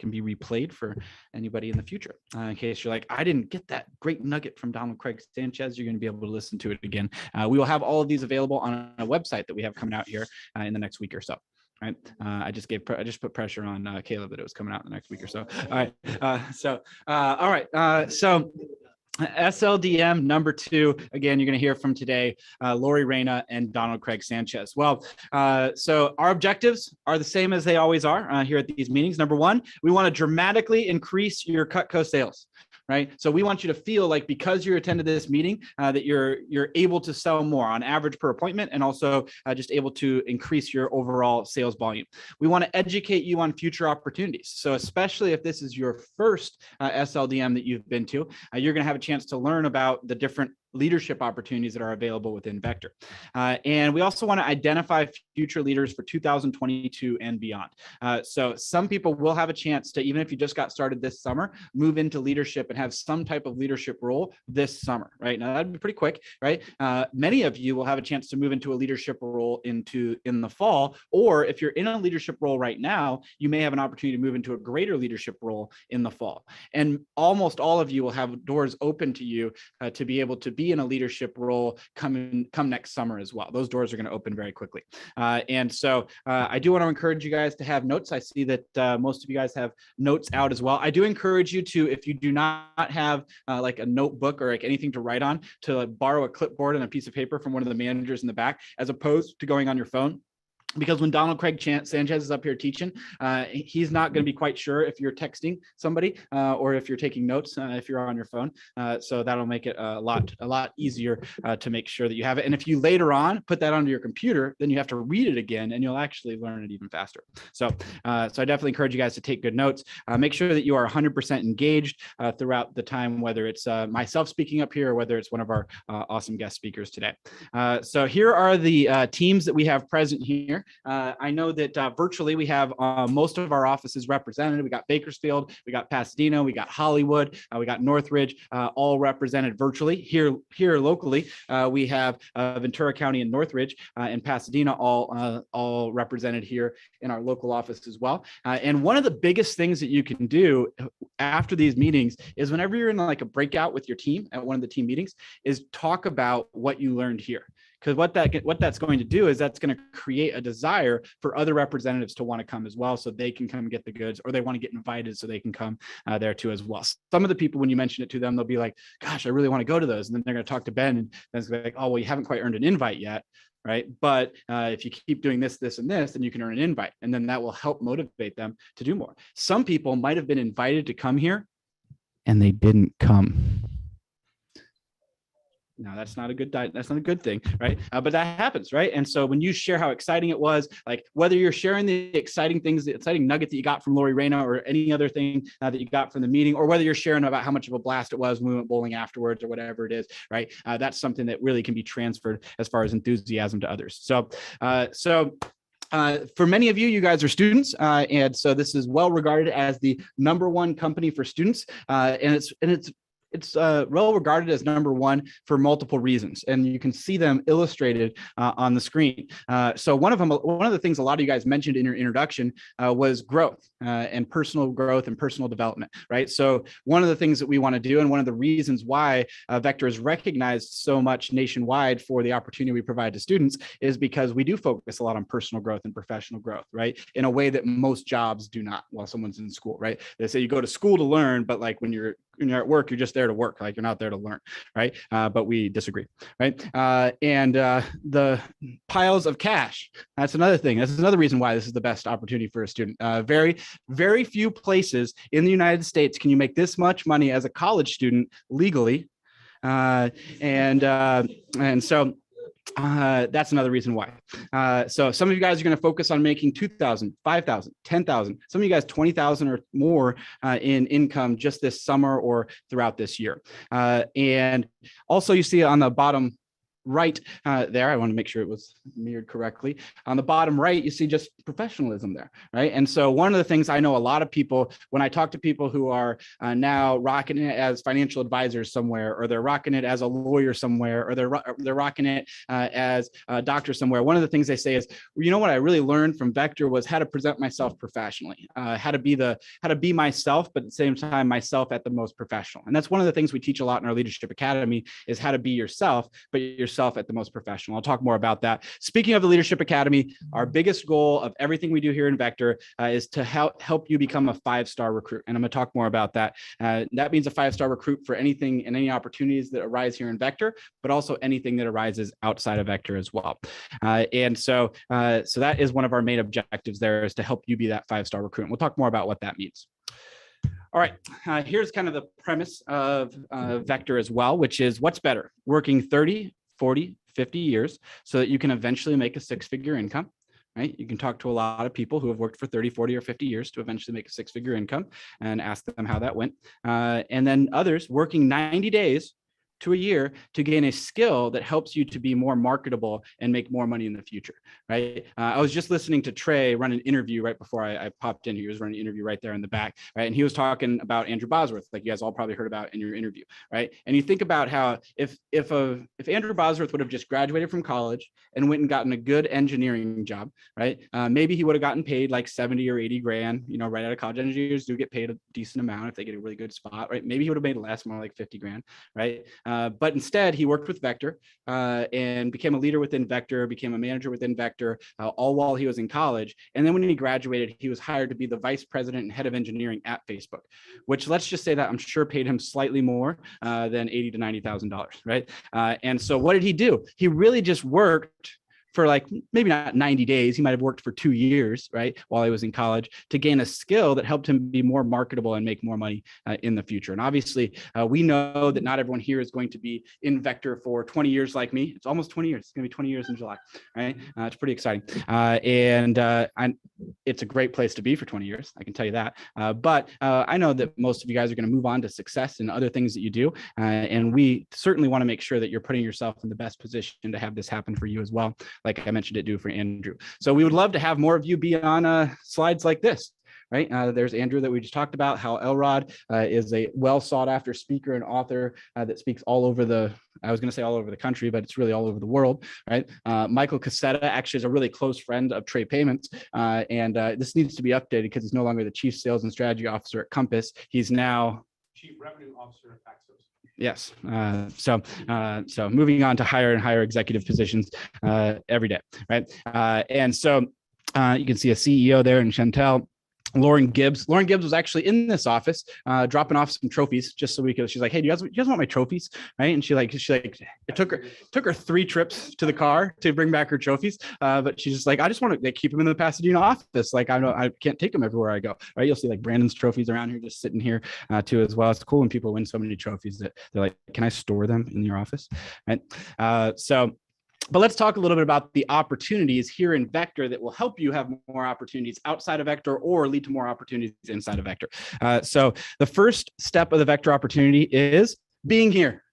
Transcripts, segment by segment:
can be replayed for anybody in the future. In case you're like, I didn't get that great nugget from Donald Craig Sanchez, you're going to be able to listen to it again. We will have all of these available on a website that we have coming out here in the next week or so. Right. I just put pressure on Caleb that it was coming out in the next week or so. All right. All right. So SLDM number 2, again, you're going to hear from today, Lori Reyna and Donald Craig Sanchez. Well, so our objectives are the same as they always are here at these meetings. Number 1, we want to dramatically increase your Cutco sales. Right. So we want you to feel like because you attended this meeting that you're able to sell more on average per appointment, and also just able to increase your overall sales volume. We want to educate you on future opportunities. So especially if this is your first SLDM that you've been to, you're going to have a chance to learn about the different leadership opportunities that are available within Vector. And we also want to identify future leaders for 2022 and beyond. So some people will have a chance to, even if you just got started this summer, move into leadership and have some type of leadership role this summer, right? Now that'd be pretty quick, right? Many of you will have a chance to move into a leadership role in the fall, or if you're in a leadership role right now, you may have an opportunity to move into a greater leadership role in the fall. And almost all of you will have doors open to you to be able to be in a leadership role come next summer as well. Those doors are going to open very quickly. And so I do want to encourage you guys to have notes. I see that most of you guys have notes out as well. I do encourage you to, if you do not have like a notebook or like anything to write on, to borrow a clipboard and a piece of paper from one of the managers in the back, as opposed to going on your phone. Because when Donald Craig Sanchez is up here teaching, he's not going to be quite sure if you're texting somebody or if you're taking notes if you're on your phone. So that'll make it a lot easier to make sure that you have it. And if you later on put that onto your computer, then you have to read it again, and you'll actually learn it even faster. So I definitely encourage you guys to take good notes. Make sure that you are 100% engaged throughout the time, whether it's myself speaking up here or whether it's one of our awesome guest speakers today. So here are the teams that we have present here. I know that virtually we have most of our offices represented. We got Bakersfield, we got Pasadena, we got Hollywood, we got Northridge, all represented virtually. Here locally, we have Ventura County and Northridge and Pasadena all represented here in our local office as well. And one of the biggest things that you can do after these meetings is whenever you're in like a breakout with your team at one of the team meetings, is talk about what you learned here. Because what that's going to do is that's going to create a desire for other representatives to want to come as well, so they can come get the goods, or they want to get invited so they can come there too as well. Some of the people, when you mention it to them, they'll be like, gosh, I really want to go to those. And then they're going to talk to Ben, and then it's like, oh, well, you haven't quite earned an invite yet. Right. But if you keep doing this, this, and this, then you can earn an invite. And then that will help motivate them to do more. Some people might have been invited to come here and they didn't come. Now that's not a good thing, right? But that happens, right? And so when you share how exciting it was, like whether you're sharing the exciting things, the exciting nugget that you got from Lori Reyna or any other thing that you got from the meeting, or whether you're sharing about how much of a blast it was when we went bowling afterwards or whatever it is, right? That's something that really can be transferred as far as enthusiasm to others. So for many of you, you guys are students, and so this is well regarded as the #1 company for students, and it's well regarded as #1 for multiple reasons, and you can see them illustrated on the screen. So one of the things a lot of you guys mentioned in your introduction was growth and personal growth and personal development, right? So one of the things that we want to do, and one of the reasons why Vector is recognized so much nationwide for the opportunity we provide to students, is because we do focus a lot on personal growth and professional growth, right? In a way that most jobs do not while someone's in school, right? They say you go to school to learn, but like when you're at work, you're just there to work, like you're not there to learn, right? But we disagree, right? And the piles of cash, that's another thing. That's another reason why this is the best opportunity for a student. Very, very few places in the United States can you make this much money as a college student legally. And so that's another reason why. So some of you guys are going to focus on making 2,000, 5,000, 10,000. Some of you guys 20,000 or more in income just this summer or throughout this year. And also you see on the bottom right there, I want to make sure it was mirrored correctly. On the bottom right, you see just professionalism there, right? And so one of the things I know a lot of people, when I talk to people who are now rocking it as financial advisors somewhere, or they're rocking it as a lawyer somewhere, or they're rocking it as a doctor somewhere, one of the things they say is, well, you know what I really learned from Vector was how to present myself professionally, how to be myself, but at the same time, myself at the most professional. And that's one of the things we teach a lot in our Leadership Academy is how to be yourself, but yourself at the most professional. I'll talk more about that. Speaking of the Leadership Academy, our biggest goal of everything we do here in Vector is to help you become a 5-star recruit. And I'm going to talk more about that. That means a 5-star recruit for anything and any opportunities that arise here in Vector, but also anything that arises outside of Vector as well. So that is one of our main objectives there, is to help you be that 5-star recruit. And we'll talk more about what that means. All right, here's kind of the premise of Vector as well, which is what's better, working 30, 40, 50 years so that you can eventually make a 6-figure income, right? You can talk to a lot of people who have worked for 30, 40, or 50 years to eventually make a 6-figure income and ask them how that went. And then others working 90 days to a year to gain a skill that helps you to be more marketable and make more money in the future, right? I was just listening to Trey run an interview right before I popped in. He was running an interview right there in the back, right? And he was talking about Andrew Bosworth, like you guys all probably heard about in your interview, right? And you think about how if Andrew Bosworth would have just graduated from college and went and gotten a good engineering job, right? Maybe he would have gotten paid like 70 or 80 grand, you know, right out of college. Engineers do get paid a decent amount if they get a really good spot, right? Maybe he would have made less, more like 50 grand, right? But instead, he worked with Vector and became a leader within Vector, became a manager within Vector, all while he was in college. And then when he graduated, he was hired to be the vice president and head of engineering at Facebook, which, let's just say that I'm sure paid him slightly more than $80,000 to $90,000, right? And so what did he do? He really just worked for like maybe not 90 days. He might have worked for 2 years, right, while he was in college to gain a skill that helped him be more marketable and make more money in the future. And obviously, we know that not everyone here is going to be in Vector for 20 years like me. It's almost 20 years. It's going to be 20 years in July, right? It's pretty exciting. It's a great place to be for 20 years. I can tell you that. But I know that most of you guys are going to move on to success and other things that you do. And we certainly want to make sure that you're putting yourself in the best position to have this happen for you as well, like I mentioned it do for Andrew. So we would love to have more of you be on slides like this, right? There's Andrew that we just talked about. Hal Elrod is a well sought after speaker and author that speaks all over I was going to say all over the country, but it's really all over the world, right? Michael Cassetta actually is a really close friend of Trey Payments. And this needs to be updated because he's no longer the Chief Sales and Strategy Officer at Compass. He's now Chief Revenue Officer at Paxos. Yes. So moving on to higher and higher executive positions every day, right? And so you can see a CEO there in Chantel. Lauren Gibbs was actually in this office dropping off some trophies just so we could. She's like, hey, do you guys want my trophies, right? And she it took her 3 trips to the car to bring back her trophies, but she's just like, I just want to keep them in the Pasadena office. Like I can't take them everywhere I go, right? You'll see like Brandon's trophies around here just sitting here too as well. It's cool when people win so many trophies that they're like, can I store them in your office, right? But let's talk a little bit about the opportunities here in Vector that will help you have more opportunities outside of Vector or lead to more opportunities inside of Vector. So the first step of the Vector opportunity is being here.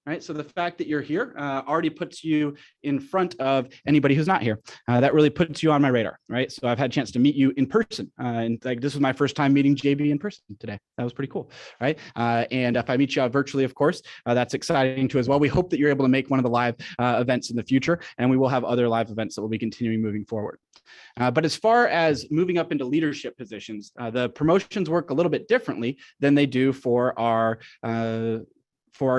Right. So the fact that you're here already puts you in front of anybody who's not here. That really puts you on my radar. Right. So I've had a chance to meet you in person. And like this was my first time meeting JB in person today. That was pretty cool. Right. And if I meet you out virtually, of course, that's exciting too as well. We hope that you're able to make one of the live events in the future. And we will have other live events that will be continuing moving forward. But as far as moving up into leadership positions, the promotions work a little bit differently than they do for our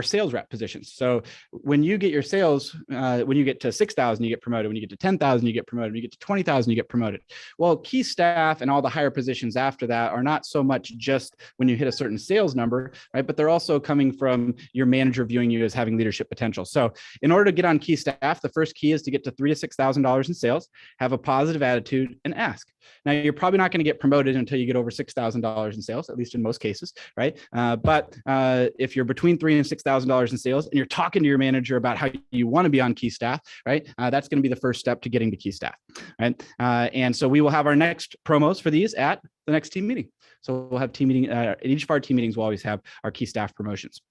sales rep positions. So when you get your sales, when you get to 6,000, you get promoted. When you get to 10,000, you get promoted. When you get to 20,000, you get promoted. Well, key staff and all the higher positions after that are not so much just when you hit a certain sales number, right? But they're also coming from your manager viewing you as having leadership potential. So in order to get on key staff, the first key is to get to $3,000 to $6,000 in sales, have a positive attitude, and ask. Now, you're probably not going to get promoted until you get over $6,000 in sales, at least in most cases, right? But if you're between $3,000 and $6,000 in sales and you're talking to your manager about how you want to be on key staff, right? That's going to be the first step to getting to key staff, right? And so we will have our next promos for these at the next team meeting. So we'll have team meeting at each of our team meetings. We'll always have our key staff promotions.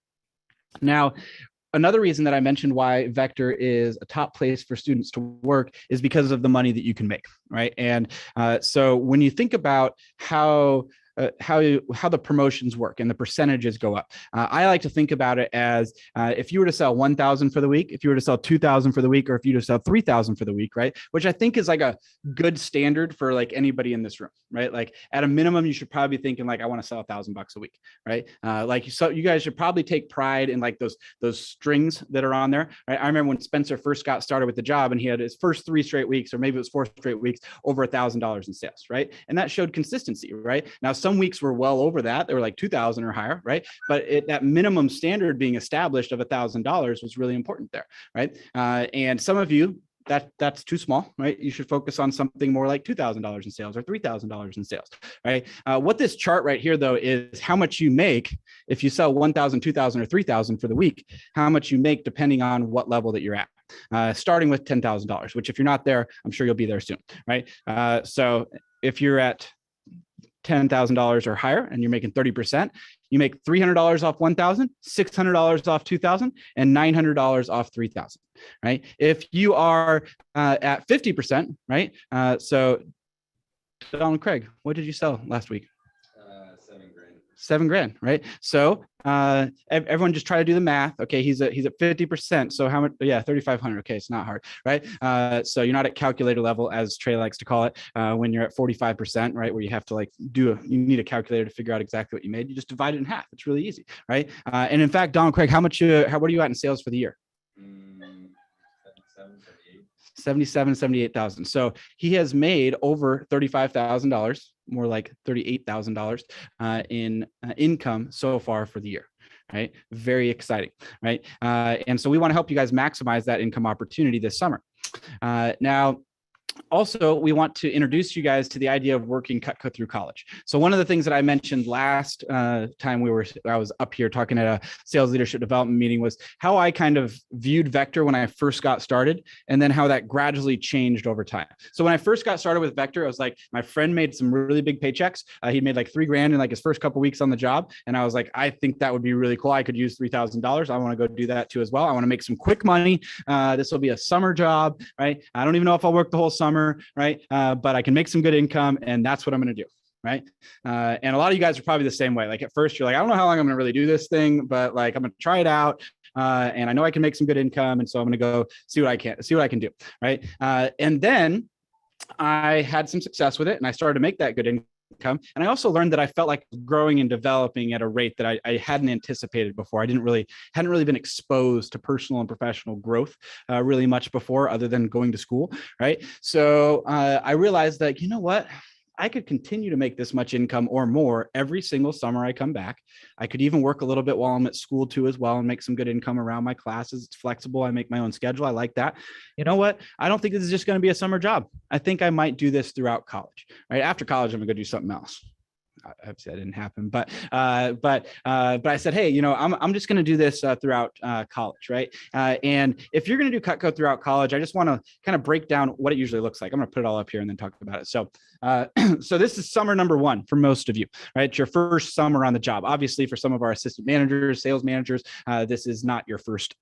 Now, another reason that I mentioned why Vector is a top place for students to work is because of the money that you can make, right? And so when you think about how the promotions work and the percentages go up. I like to think about it as if you were to sell 1,000 for the week, if you were to sell 2,000 for the week, or if you were to sell 3,000 for the week, right? Which I think is like a good standard for like anybody in this room, right? Like at a minimum, you should probably be thinking like, I want to sell $1,000 a week, right? So you guys should probably take pride in like those strings that are on there, right? I remember when Spencer first got started with the job and he had his first 3 straight weeks, or maybe it was 4 straight weeks, over $1,000 in sales, right? And that showed consistency, right? Now, some weeks were well over that. They were like 2,000 or higher, right? But that minimum standard being established of $1,000 was really important there, right? And some of you, that's too small, right? You should focus on something more like $2,000 in sales or $3,000 in sales, right? What this chart right here, though, is how much you make if you sell 1,000, 2,000, or 3,000 for the week, how much you make depending on what level that you're at. Starting with $10,000, which if you're not there, I'm sure you'll be there soon, right? So if you're at $10,000 or higher and you're making 30%, you make $300 off 1,000, $600 off 2,000, and $900 off 3,000, right? If you are at 50%, right? So Donald Craig, what did you sell last week? $7,000, right? So everyone just try to do the math. Okay, he's at 50%. So how much? Yeah, 3,500. Okay, it's not hard, right? So you're not at calculator level, as Trey likes to call it, when you're at 45%, right? Where you have to like you need a calculator to figure out exactly what you made. You just divide it in half. It's really easy, right? And in fact, Donald Craig, what are you at in sales for the year? 78,000. So he has made over $35,000, more like $38,000 in income so far for the year, right? Very exciting, right? And so we want to help you guys maximize that income opportunity this summer. Now, also, we want to introduce you guys to the idea of working Cutco through college. So one of the things that I mentioned last time I was up here talking at a sales leadership development meeting was how I kind of viewed Vector when I first got started, and then how that gradually changed over time. So when I first got started with Vector, I was like, my friend made some really big paychecks. He'd made like $3,000 in like his first couple of weeks on the job. And I was like, I think that would be really cool. I could use $3,000. I want to go do that too as well. I want to make some quick money. This will be a summer job, right? I don't even know if I'll work the whole summer, right? But I can make some good income, and that's what I'm going to do, right? And a lot of you guys are probably the same way. Like at first you're like, I don't know how long I'm going to really do this thing, but like I'm going to try it out. And I know I can make some good income. And so I'm going to go see what I can do, right? And then I had some success with it, and I started to make that good income. And I also learned that I felt like growing and developing at a rate that I hadn't anticipated before. I hadn't really been exposed to personal and professional growth really much before, other than going to school, right? So I realized that, you know what? I could continue to make this much income or more every single summer I come back. I could even work a little bit while I'm at school too as well, and make some good income around my classes. It's flexible. I make my own schedule. I like that. You know what? I don't think this is just going to be a summer job. I think I might do this throughout college, right? After college, I'm going to go do something else. Obviously that didn't happen, but I said, hey, I'm just going to do this throughout college, right? And if you're going to do Cutco throughout college, I just want to kind of break down what it usually looks like. I'm going to put it all up here and then talk about it. So this is summer number 1 for most of you, right? It's your first summer on the job. Obviously, for some of our assistant managers, sales managers, this is not your first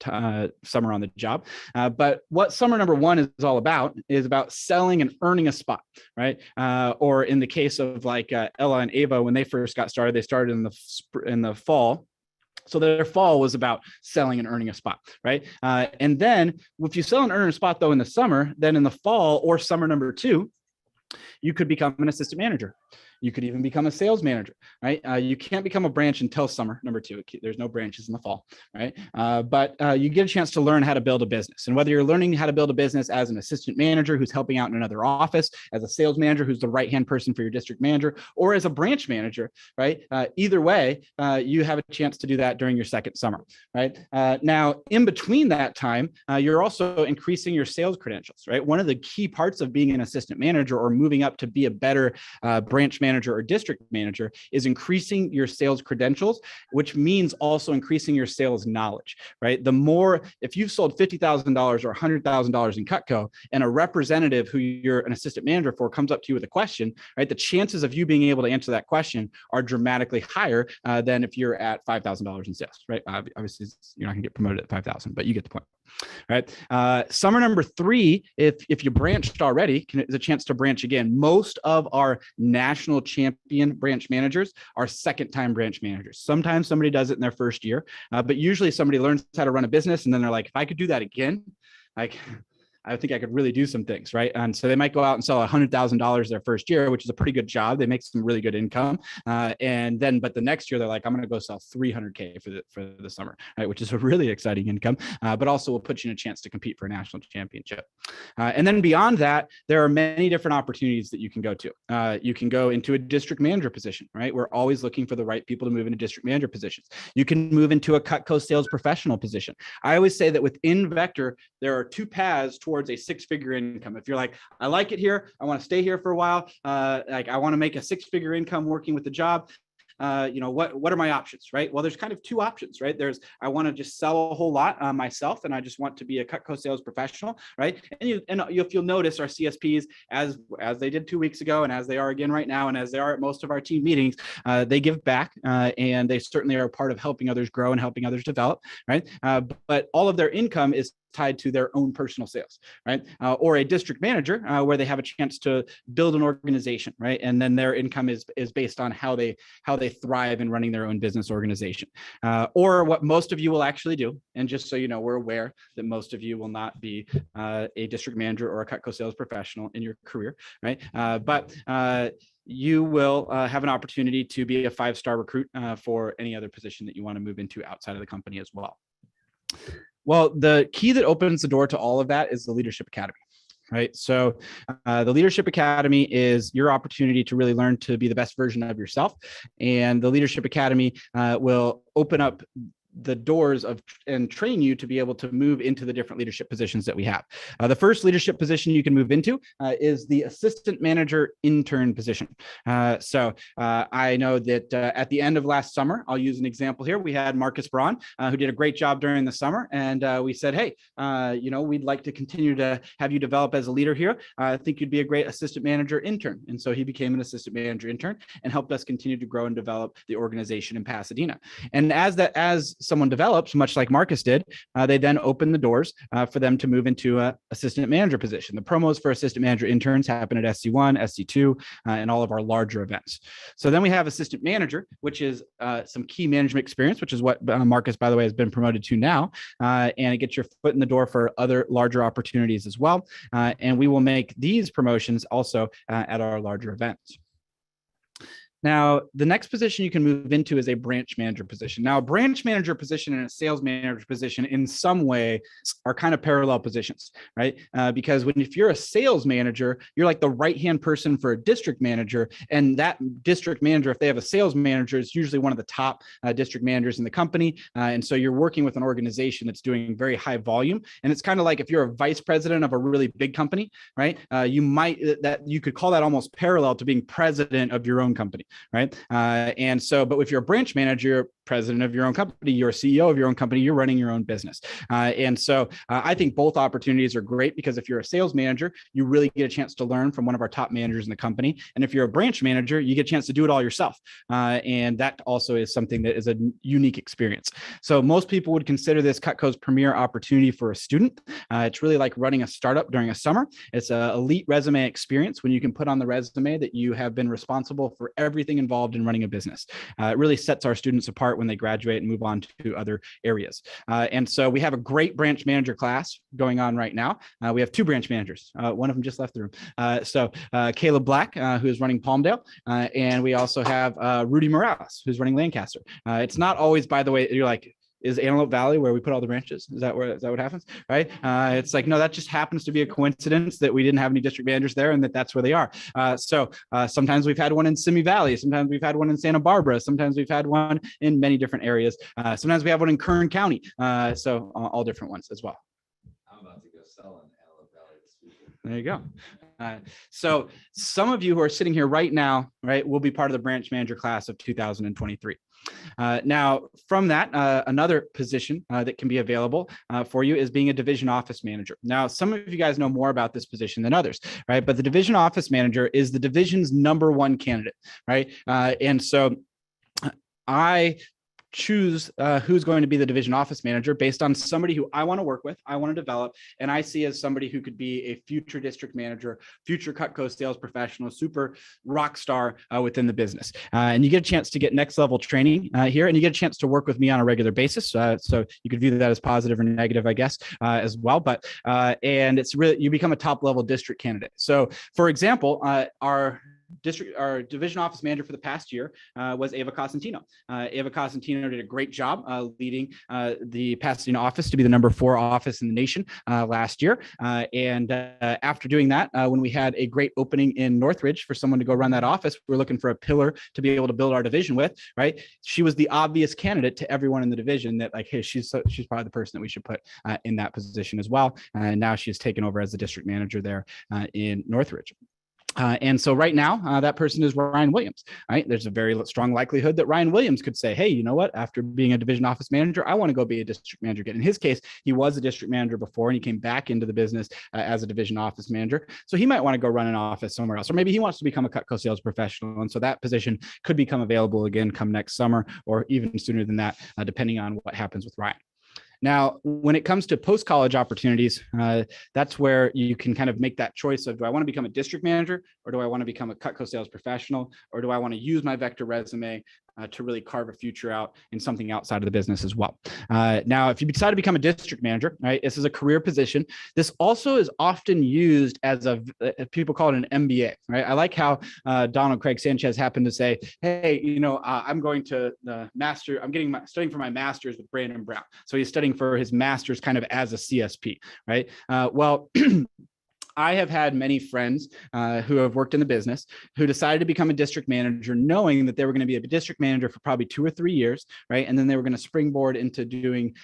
summer on the job. But what summer number 1 is all about is about selling and earning a spot, right? Or in the case of like Ella and Ava, when they first got started, they started in the fall. So their fall was about selling and earning a spot, right? And then if you sell and earn a spot though in the summer, then in the fall or summer number 2, you could become an assistant manager. You could even become a sales manager, right? You can't become a branch until summer number 2. There's no branches in the fall, right? But you get a chance to learn how to build a business. And whether you're learning how to build a business as an assistant manager who's helping out in another office, as a sales manager who's the right-hand person for your district manager, or as a branch manager, right? Either way, you have a chance to do that during your second summer, right? Now, in between that time, you're also increasing your sales credentials, right? One of the key parts of being an assistant manager or moving up to be a better branch manager manager or district manager is increasing your sales credentials, which means also increasing your sales knowledge, right? The more, if you've sold $50,000 or $100,000 in Cutco, and a representative who you're an assistant manager for comes up to you with a question, right? The chances of you being able to answer that question are dramatically higher than if you're at $5,000 in sales, right? Obviously, you're not gonna get promoted at 5,000, but you get the point. Right. Summer number 3, if you branched already, is a chance to branch again. Most of our national champion branch managers are second-time branch managers. Sometimes somebody does it in their first year, but usually somebody learns how to run a business and then they're like, if I could do that again, like, I think I could really do some things, right? And so they might go out and sell $100,000 their first year, which is a pretty good job. They make some really good income. But the next year they're like, I'm going to go sell 300K for the summer, right? Which is a really exciting income, but also will put you in a chance to compete for a national championship. And then beyond that, there are many different opportunities that you can go to. You can go into a district manager position, right? We're always looking for the right people to move into district manager positions. You can move into a Cutco sales professional position. I always say that within Vector, there are 2 paths towards a 6-figure income. If you're like, I like it here, I want to stay here for a while, like I want to make a 6-figure income working with the job, what are my options, right? Well, there's kind of 2 options, right? There's, I want to just sell a whole lot myself, and I just want to be a Cutco sales professional, right? And if you'll notice, our CSPs, as they did 2 weeks ago, and as they are again right now, and as they are at most of our team meetings, they give back, and they certainly are a part of helping others grow and helping others develop, right? But all of their income is tied to their own personal sales, right? Or a district manager where they have a chance to build an organization, right? And then their income is based on how they thrive in running their own business organization. Or what most of you will actually do, and just so you know, we're aware that most of you will not be a district manager or a Cutco sales professional in your career, right? But you will have an opportunity to be a 5-star recruit for any other position that you want to move into outside of the company as well. Well, the key that opens the door to all of that is the Leadership Academy, right? So the Leadership Academy is your opportunity to really learn to be the best version of yourself. And the Leadership Academy will open up the doors of and train you to be able to move into the different leadership positions that we have. The first leadership position you can move into is the assistant manager intern position. So I know that at the end of last summer, I'll use an example here. We had Marcus Braun, who did a great job during the summer. And we said, hey, we'd like to continue to have you develop as a leader here. I think you'd be a great assistant manager intern. And so he became an assistant manager intern and helped us continue to grow and develop the organization in Pasadena. And as someone develops, much like Marcus did, they then open the doors for them to move into an assistant manager position. The promos for assistant manager interns happen at SC1, SC2, and all of our larger events. So then we have assistant manager, which is some key management experience, which is what Marcus, by the way, has been promoted to now. And it gets your foot in the door for other larger opportunities as well. And we will make these promotions also at our larger events. Now, the next position you can move into is a branch manager position. Now, a branch manager position and a sales manager position in some way are kind of parallel positions, right? Because if you're a sales manager, you're like the right-hand person for a district manager, and that district manager, if they have a sales manager, is usually one of the top district managers in the company. And so you're working with an organization that's doing very high volume. And it's kind of like if you're a vice president of a really big company, right? You could call that almost parallel to being president of your own company. Right. But if you're a branch manager, you're president of your own company, you're a CEO of your own company, you're running your own business. I think both opportunities are great because if you're a sales manager, you really get a chance to learn from one of our top managers in the company. And if you're a branch manager, you get a chance to do it all yourself. And that also is something that is a unique experience. So most people would consider this Cutco's premier opportunity for a student. It's really like running a startup during a summer. It's an elite resume experience when you can put on the resume that you have been responsible for everything involved in running a business. It really sets our students apart when they graduate and move on to other areas. And so we have a great branch manager class going on right now. We have 2 branch managers. One of them just left the room. Caleb Black, who is running Palmdale. And we also have Rudy Morales, who's running Lancaster. It's not always, by the way, you're like, is Antelope Valley where we put all the branches? Is that what happens? Right? It's like, no, that just happens to be a coincidence that we didn't have any district managers there and that's where they are. Sometimes we've had one in Simi Valley. Sometimes we've had one in Santa Barbara. Sometimes we've had one in many different areas. Sometimes we have one in Kern County. So all different ones as well. I'm about to go sell in Antelope Valley this weekend. There you go. So some of you who are sitting here right now, right, will be part of the branch manager class of 2023. Now, from that, another position that can be available for you is being a division office manager. Now, some of you guys know more about this position than others, right? But the division office manager is the division's #1 candidate, right? And so I choose who's going to be the division office manager based on somebody who I want to work with, I want to develop, and I see as somebody who could be a future district manager, future Cutco sales professional, super rock star within the business. And you get a chance to get next level training here, and you get a chance to work with me on a regular basis. So you could view that as positive or negative, I guess, as well. But and it's really, you become a top level district candidate. So for example, our division office manager for the past year was Ava Cosentino. Ava Cosentino did a great job leading the Pasadena office to be the #4 office in the nation last year. And after doing that, when we had a great opening in Northridge for someone to go run that office, we were looking for a pillar to be able to build our division with, right? She was the obvious candidate to everyone in the division that like, hey, she's probably the person that we should put in that position as well. And now she has taken over as the district manager there in Northridge. And so right now, that person is Ryan Williams, right? There's a very strong likelihood that Ryan Williams could say, hey, you know what? After being a division office manager, I want to go be a district manager again. In his case, he was a district manager before, and he came back into the business as a division office manager. So he might want to go run an office somewhere else, or maybe he wants to become a Cutco sales professional. And so that position could become available again come next summer, or even sooner than that, depending on what happens with Ryan. Now, when it comes to post-college opportunities, that's where you can kind of make that choice of, do I want to become a district manager, or do I want to become a Cutco sales professional, or do I want to use my vector resume to really carve a future out in something outside of the business as well. Now, if you decide to become a district manager, right, this is a career position. This also is often used as people call it an MBA, right? I like how Donald Craig Sanchez happened to say, hey, you know, I'm going to the master, studying for my master's with Brandon Brown. So he's studying for his master's kind of as a CSP, right? Well, I have had many friends who have worked in the business who decided to become a district manager, knowing that they were going to be a district manager for probably 2 or 3 years, right? And then they were going to springboard into doing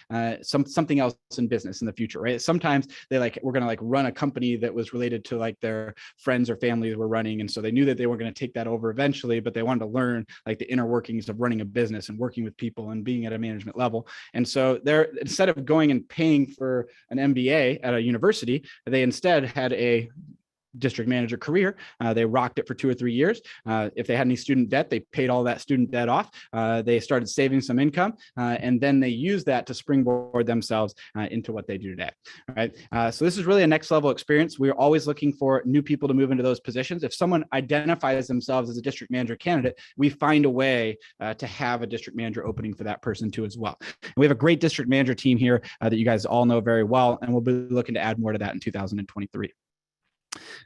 something else in business in the future, right? Sometimes we're going to run a company that was related to like their friends or family were running. And so they knew that they were going to take that over eventually, but they wanted to learn like the inner workings of running a business and working with people and being at a management level. And so instead of going and paying for an MBA at a university, they instead had a district manager career. They rocked it for 2 or 3 years. If they had any student debt, they paid all that student debt off. They started saving some income, and then they used that to springboard themselves into what they do today. Right. So this is really a next level experience. We're always looking for new people to move into those positions. If someone identifies themselves as a district manager candidate, we find a way to have a district manager opening for that person too as well. And we have a great district manager team here that you guys all know very well, and we'll be looking to add more to that in 2023.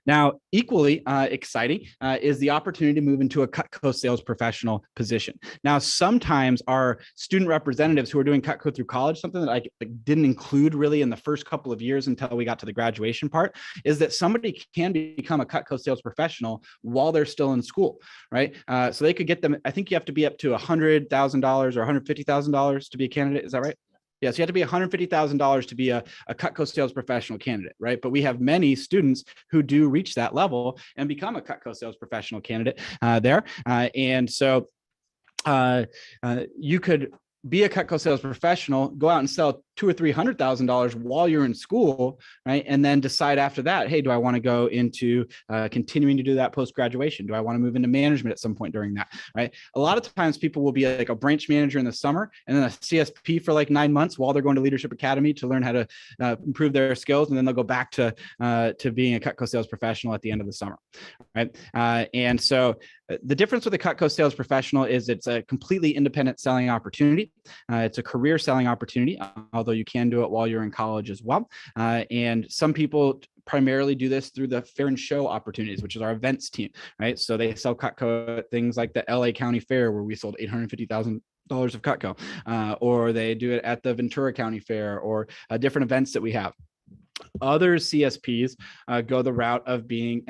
Now, equally exciting is the opportunity to move into a Cutco sales professional position. Now, sometimes our student representatives who are doing Cutco through college, something that I didn't include really in the first couple of years until we got to the graduation part, is that somebody can become a Cutco sales professional while they're still in school, right? So they could get them, I think you have to be up to $100,000 or $150,000 to be a candidate. Is that right? Yes, you have to be $150,000 to be a Cutco sales professional candidate, right? But we have many students who do reach that level and become a Cutco sales professional candidate there. And so you could be a Cutco sales professional, go out and sell $200,000 or $300,000 while you're in school, right? And then decide after that, hey, do I want to go into continuing to do that post-graduation? Do I want to move into management at some point during that, right? A lot of times people will be like a branch manager in the summer and then a CSP for like 9 months while they're going to Leadership Academy to learn how to improve their skills. And then they'll go back to being a Cutco sales professional at the end of the summer, right? And so the difference with a Cutco sales professional is it's a completely independent selling opportunity. It's a career selling opportunity, although you can do it while you're in college as well. And some people primarily do this through the fair and show opportunities, which is our events team, right? So they sell Cutco at things like the LA County Fair, where we sold $850,000 of Cutco, or they do it at the Ventura County Fair, or different events that we have. Other CSPs go the route of being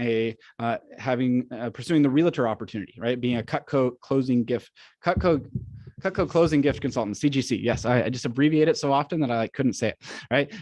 pursuing the realtor opportunity, right? Being a Cutco Cutco Closing Gift Consultant, CGC. Yes, I just abbreviate it so often that I couldn't say it, right?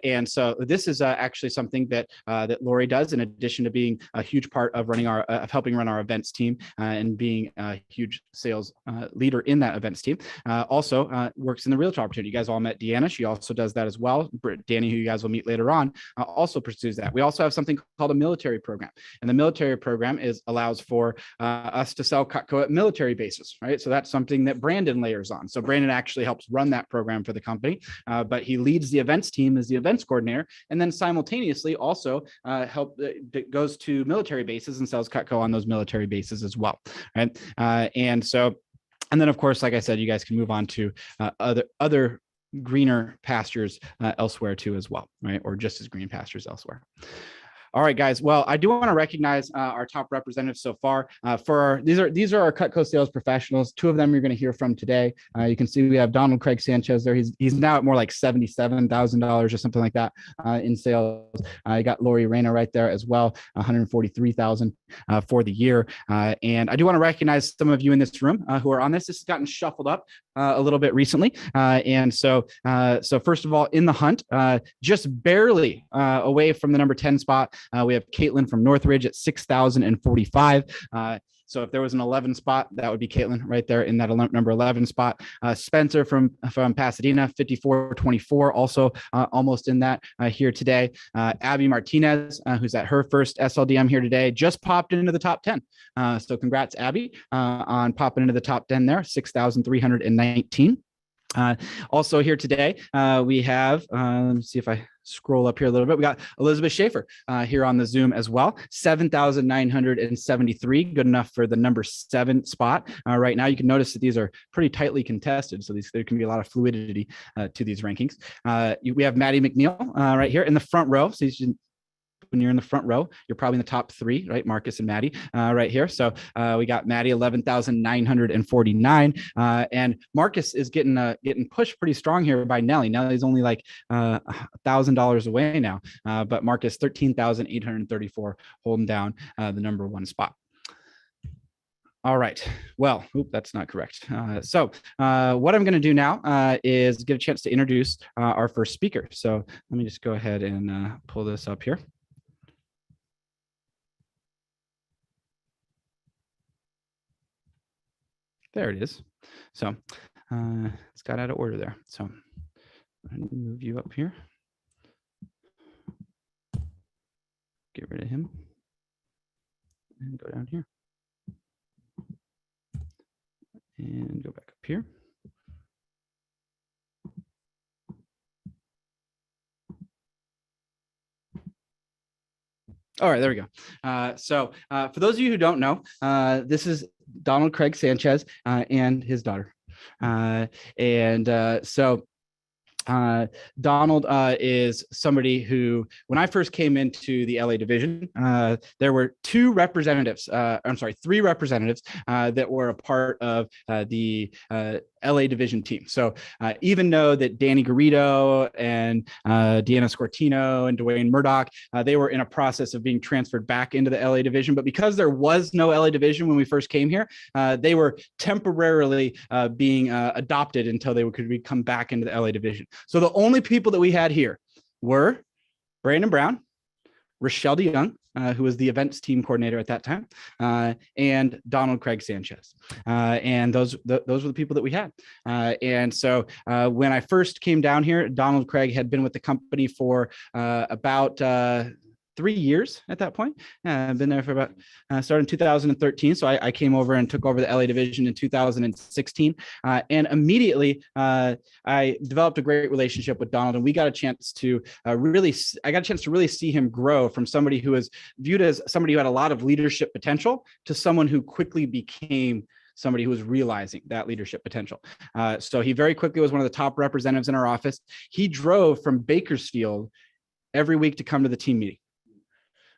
And so this is actually something that that Lori does, in addition to being a huge part of running our, of helping run our events team and being a huge sales leader in that events team. Also works in the realtor opportunity. You guys all met Deanna. She also does that as well. Danny, who you guys will meet later on, also pursues that. We also have something called a military program, and the military program allows for us to sell Cutco at military bases, right? So that's something that Brandon layers on. So Brandon actually helps run that program for the company, but he leads the events team as the events coordinator, and then simultaneously also goes to military bases and sells Cutco on those military bases as well, right? And then of course, like I said, you guys can move on to other greener pastures elsewhere too as well, right? Or just as green pastures elsewhere. All right, guys. Well, I do want to recognize our top representatives so far. These are our Cutco sales professionals. Two of them you're going to hear from today. You can see we have Donald Craig Sanchez there. He's now at more like $77,000 or something like that in sales. You got Lori Reyna right there as well, $143,000 for the year. And I do want to recognize some of you in this room who are on this. This has gotten shuffled up a little bit recently. So first of all, in the hunt, just barely away from the number 10 spot, we have Caitlin from Northridge at 6,045. So if there was an 11 spot, that would be Caitlin right there in that number 11 spot. Spencer from Pasadena, 5,424, also almost in that here today. Abby Martinez, who's at her first SLDM here today, just popped into the top 10. So congrats, Abby, on popping into the top 10 there, 6,319. Also here today, we have, let me see if I scroll up here a little bit. We got Elizabeth Schaefer here on the Zoom as well, 7,973, good enough for the number 7 spot. Right now, you can notice that these are pretty tightly contested, so there can be a lot of fluidity to these rankings. We have Maddie McNeil right here in the front row. So when you're in the front row, you're probably in the top 3, right? Marcus and Maddie right here. So we got Maddie, 11,949. And Marcus is getting pushed pretty strong here by Nelly. Nelly's only like $1,000 away now. But Marcus, 13,834, holding down the number 1 spot. All right. Well, that's not correct. So what I'm going to do now is give a chance to introduce our first speaker. So let me just go ahead and pull this up here. There it is. So it's got out of order there. So I'm going to move you up here. Get rid of him. And go down here. And go back up here. All right, there we go. So for those of you who don't know, this is Donald Craig Sanchez and his daughter. Donald is somebody who, when I first came into the LA division, there were 3 representatives that were a part of the LA division team. So even though that Danny Garrido and Deanna Scortino and Dwayne Murdoch, they were in a process of being transferred back into the LA division, but because there was no LA division when we first came here, they were temporarily being adopted until they could come back into the LA division. So the only people that we had here were Brandon Brown, Rochelle DeYoung, who was the events team coordinator at that time, and Donald Craig Sanchez. And those were the people that we had. And so when I first came down here, Donald Craig had been with the company for about 3 years at that point. I've been there for about, started in 2013. So I came over and took over the LA division in 2016. And immediately I developed a great relationship with Donald, and we got a chance to really see him grow from somebody who was viewed as somebody who had a lot of leadership potential to someone who quickly became somebody who was realizing that leadership potential. So he very quickly was one of the top representatives in our office. He drove from Bakersfield every week to come to the team meeting.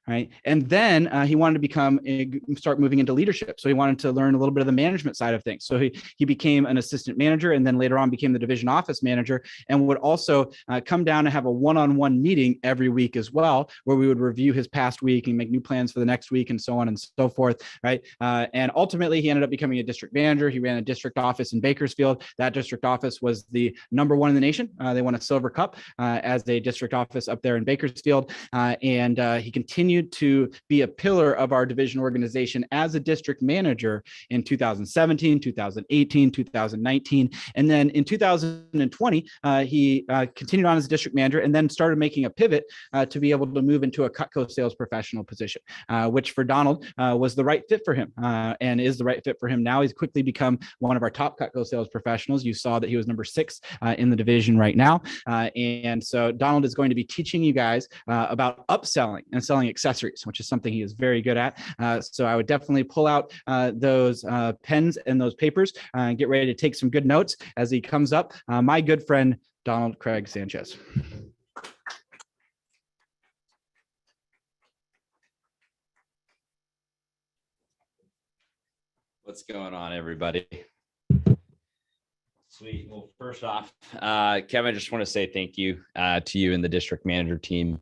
right? And then he wanted to start moving into leadership. So he wanted to learn a little bit of the management side of things. So he became an assistant manager, and then later on became the division office manager, and would also come down and have a one-on-one meeting every week as well, where we would review his past week and make new plans for the next week and so on and so forth, right? And ultimately, he ended up becoming a district manager. He ran a district office in Bakersfield. That district office was the #1 in the nation. They won a silver cup as a district office up there in Bakersfield. And he continued to be a pillar of our division organization as a district manager in 2017, 2018, 2019. And then in 2020, he continued on as a district manager and then started making a pivot to be able to move into a Cutco sales professional position, which for Donald was the right fit for him and is the right fit for him now. He's quickly become one of our top Cutco sales professionals. You saw that he was #6 in the division right now. And so Donald is going to be teaching you guys about upselling and selling accessories, which is something he is very good at. So I would definitely pull out those pens and those papers and get ready to take some good notes as he comes up. My good friend, Donald Craig Sanchez. What's going on, everybody? Sweet. Well, first off, Kevin, I just want to say thank you to you and the district manager team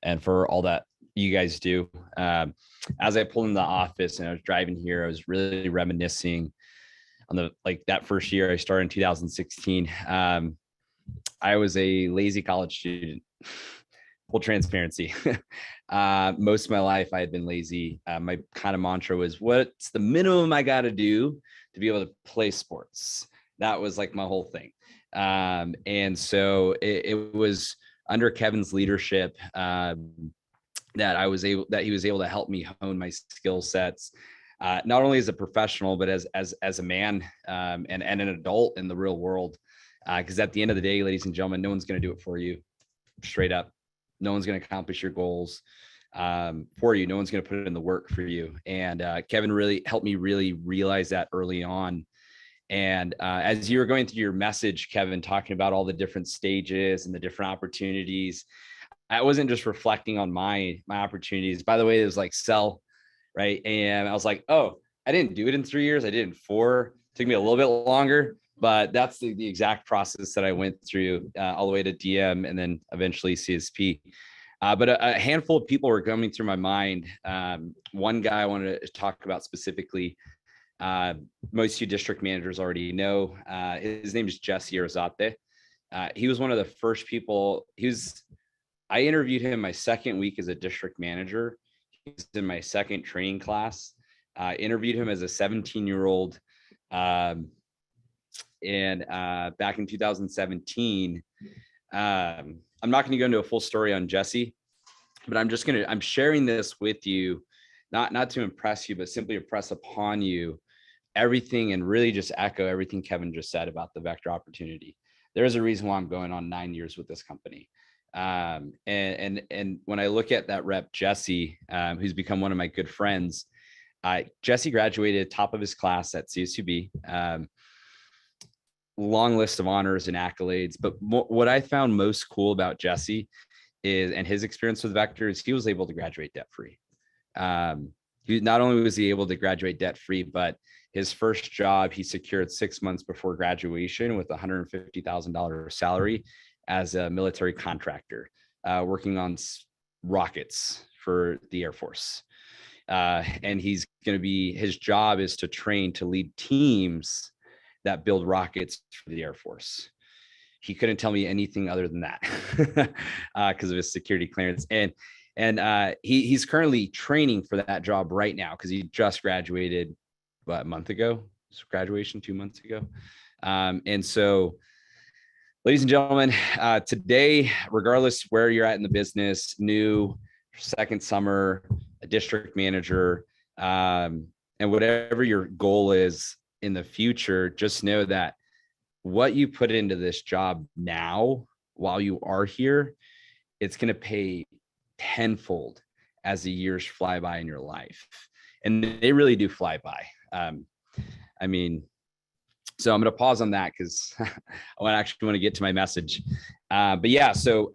and for all that you guys do. As I pulled in the office and I was driving here, I was really reminiscing on that first year I started in 2016. I was a lazy college student. Full transparency. Most of my life I had been lazy. My kind of mantra was, what's the minimum I got to do to be able to play sports? That was like my whole thing. And so it was under Kevin's leadership that he was able to help me hone my skill sets, not only as a professional, but as a man and an adult in the real world. Because at the end of the day, ladies and gentlemen, no one's going to do it for you. Straight up. No one's going to accomplish your goals for you. No one's going to put in the work for you. And Kevin really helped me really realize that early on. And as you were going through your message, Kevin, talking about all the different stages and the different opportunities, I wasn't just reflecting on my opportunities. By the way, it was like sell, right? And I was like, oh, I didn't do it in 3 years. I did it in 4. It took me a little bit longer, but that's the exact process that I went through all the way to DM and then eventually CSP. But a handful of people were coming through my mind. One guy I wanted to talk about specifically, most of you district managers already know. His name is Jesse Arzate. He was one of the first people. I interviewed him my second week as a district manager. He was in my second training class. Interviewed him as a 17-year-old. And back in 2017, I'm not going to go into a full story on Jesse, but I'm sharing this with you, not to impress you, but simply impress upon you everything and really just echo everything Kevin just said about the vector opportunity. There is a reason why I'm going on 9 years with this company. And when I look at that rep, Jesse, who's become one of my good friends, Jesse graduated top of his class at CSUB. Long list of honors and accolades. But what I found most cool about Jesse and his experience with vectors, he was able to graduate debt-free. Not only was he able to graduate debt-free, but his first job he secured 6 months before graduation with a $150,000 salary as a military contractor, working on rockets for the Air Force. And his job is to lead teams that build rockets for the Air Force. He couldn't tell me anything other than that because of his security clearance. And he's currently training for that job right now because he just graduated a month ago. Graduation 2 months ago. And so, ladies and gentlemen, today, regardless where you're at in the business, new, second summer, a district manager, and whatever your goal is in the future, just know that what you put into this job now while you are here, it's going to pay tenfold as the years fly by in your life. And they really do fly by. I mean, so I'm going to pause on that because I actually want to get to my message. But yeah, so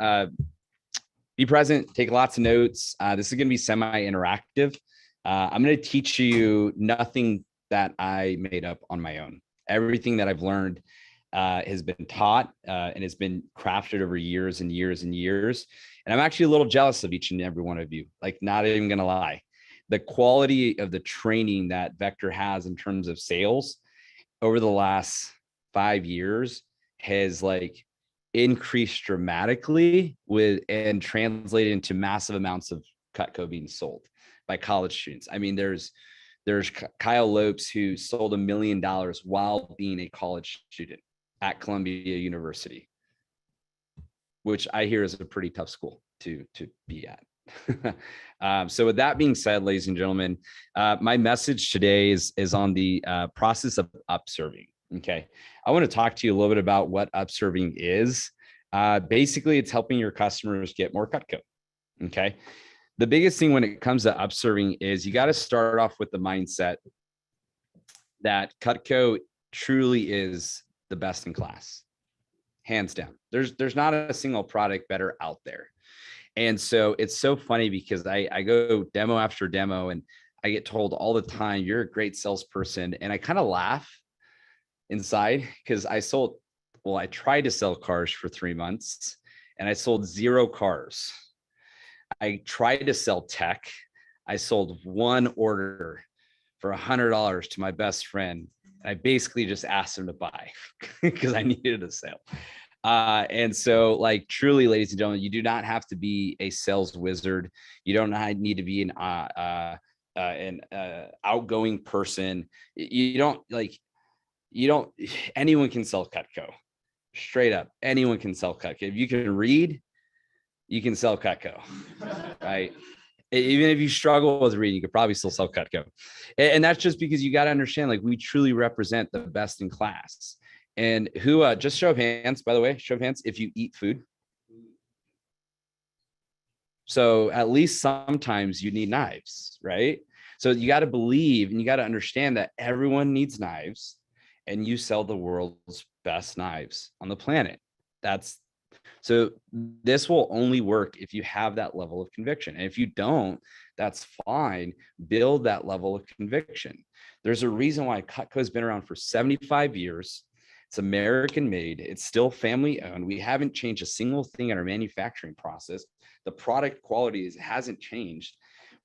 be present, take lots of notes. This is going to be semi-interactive. I'm going to teach you nothing that I made up on my own. Everything that I've learned has been taught and it's been crafted over years and years and years. And I'm actually a little jealous of each and every one of you, like not even going to lie. The quality of the training that Vector has in terms of sales over the last 5 years has like increased dramatically and translated into massive amounts of Cutco being sold by college students. I mean, there's Kyle Lopes who sold $1 million while being a college student at Columbia University, which I hear is a pretty tough school to be at. So with that being said, ladies and gentlemen, my message today is on the process of upserving. Okay. I want to talk to you a little bit about what upserving is. Basically, it's helping your customers get more Cutco. Okay. The biggest thing when it comes to upserving is you got to start off with the mindset that Cutco truly is the best in class, hands down. There's not a single product better out there. And so it's so funny because I go demo after demo and I get told all the time, you're a great salesperson. And I kind of laugh inside because I tried to sell cars for 3 months and I sold 0 cars. I tried to sell tech. I sold 1 order for $100 to my best friend. And I basically just asked him to buy because I needed a sale. And so like truly, ladies and gentlemen, you do not have to be a sales wizard. You don't need to be an outgoing person. Anyone can sell Cutco. Straight up. Anyone can sell Cutco. If you can read, you can sell Cutco, right? Even if you struggle with reading, you could probably still sell Cutco. And that's just because you got to understand, like we truly represent the best in class. And who, just show of hands, by the way, show of hands, if you eat food. So at least sometimes you need knives, right? So you got to believe and you got to understand that everyone needs knives and you sell the world's best knives on the planet. So this will only work if you have that level of conviction. And if you don't, that's fine. Build that level of conviction. There's a reason why Cutco has been around for 75 years. It's American made. It's still family owned. We haven't changed a single thing in our manufacturing process. The product quality hasn't changed.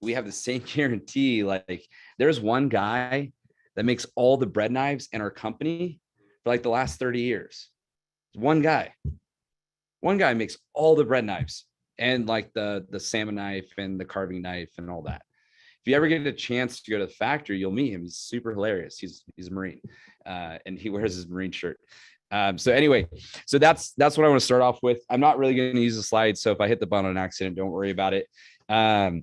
We have the same guarantee. Like there's one guy that makes all the bread knives in our company for like the last 30 years. One guy makes all the bread knives and like the salmon knife and the carving knife and all that. If you ever get a chance to go to the factory, you'll meet him. He's super hilarious. He's a Marine and he wears his Marine shirt. So anyway, so that's what I want to start off with. I'm not really going to use the slides. So if I hit the button on accident, don't worry about it. I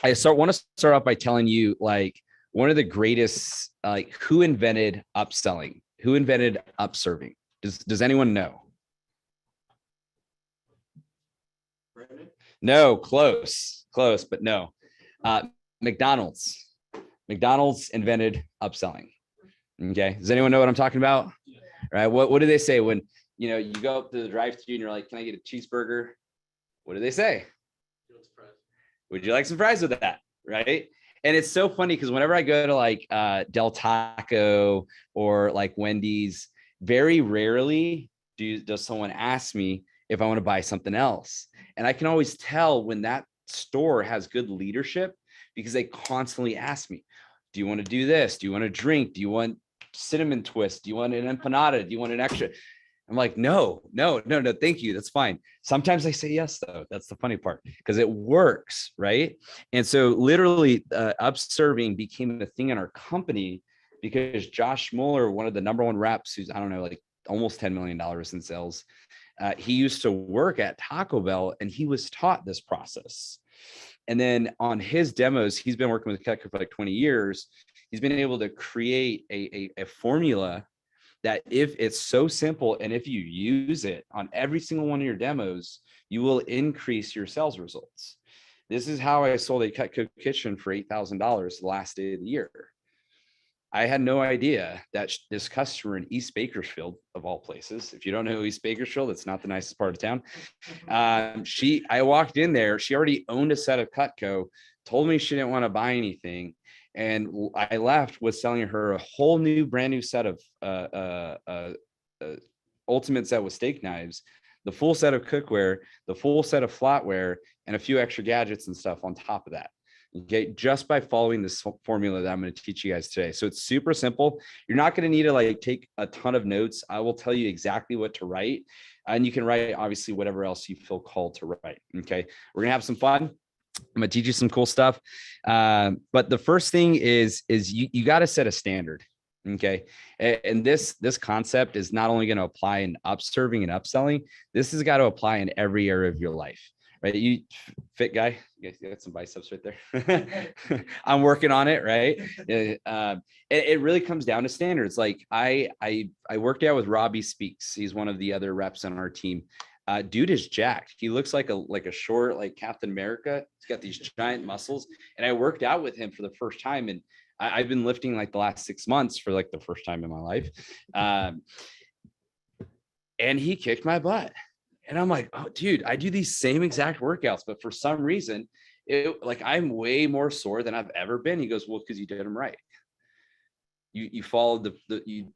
want to start off by telling you like one of the greatest, like who invented upselling, who invented upserving. Does anyone know? No, close, but no. McDonald's invented upselling. Okay. Does anyone know what I'm talking about? Right. What do they say when, you go up to the drive-thru and you're like, can I get a cheeseburger? What do they say? Would you like some fries with that? Right. And it's so funny because whenever I go to like Del Taco or like Wendy's, very rarely does someone ask me if I want to buy something else. And I can always tell when that store has good leadership because they constantly ask me, do you want to do this? Do you want a drink? Do you want cinnamon twist? Do you want an empanada? Do you want an extra? I'm like, no, thank you. That's fine. Sometimes I say yes, though. That's the funny part because it works, right? And so literally upserving became a thing in our company because Josh Mueller, one of the number 1 reps who's, I don't know, like almost $10 million in sales, he used to work at Taco Bell and he was taught this process. And then on his demos, he's been working with Cutco for like 20 years. He's been able to create a formula that if it's so simple and if you use it on every single one of your demos, you will increase your sales results. This is how I sold a Cutco kitchen for $8,000 the last day of the year. I had no idea that this customer in East Bakersfield, of all places, if you don't know East Bakersfield, it's not the nicest part of town. I walked in there, she already owned a set of Cutco, told me she didn't want to buy anything. And I left with selling her a whole new, brand new set of ultimate set with steak knives, the full set of cookware, the full set of flatware, and a few extra gadgets and stuff on top of that. Okay, just by following this formula that I'm going to teach you guys today. So it's super simple. You're not going to need to like take a ton of notes. I will tell you exactly what to write, and you can write obviously whatever else you feel called to write. Okay, we're gonna have some fun. I'm gonna teach you some cool stuff. But the first thing is you got to set a standard. Okay. And this concept is not only going to apply in upserving and upselling, this has got to apply in every area of your life, right? You fit guy, you got some biceps right there. I'm working on it. Right. It really comes down to standards. Like I worked out with Robbie Speaks. He's one of the other reps on our team. Dude is jacked. He looks like a short, like Captain America. He's got these giant muscles. And I worked out with him for the first time. And I've been lifting like the last 6 months for like the first time in my life. And he kicked my butt. And I'm like, oh, dude, I do these same exact workouts, but for some reason, I'm way more sore than I've ever been. He goes, well, because you did them right. You followed you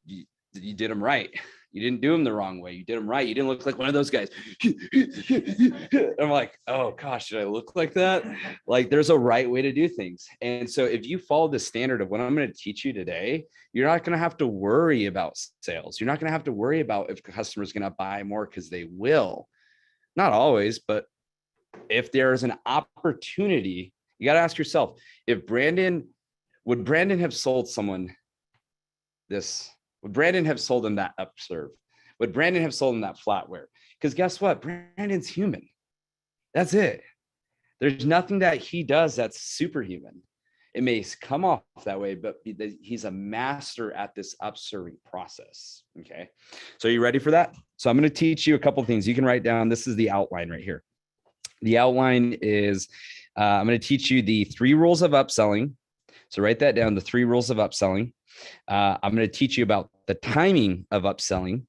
did them right. You didn't do them the wrong way. You did them right. You didn't look like one of those guys. I'm like, oh gosh, did I look like that? Like there's a right way to do things. And so if you follow the standard of what I'm going to teach you today, you're not going to have to worry about sales. You're not going to have to worry about if the customer is going to buy more, because they will. Not always, but if there's an opportunity, you got to ask yourself, would Brandon have sold someone this? Would Brandon have sold him that upserve? Would Brandon have sold him that flatware? Because guess what? Brandon's human. That's it. There's nothing that he does that's superhuman. It may come off that way, but he's a master at this upserving process. Okay. So are you ready for that? So I'm going to teach you a couple of things you can write down. This is the outline right here. The outline is I'm going to teach you the 3 rules of upselling. So write that down, the 3 rules of upselling. I'm going to teach you about the timing of upselling.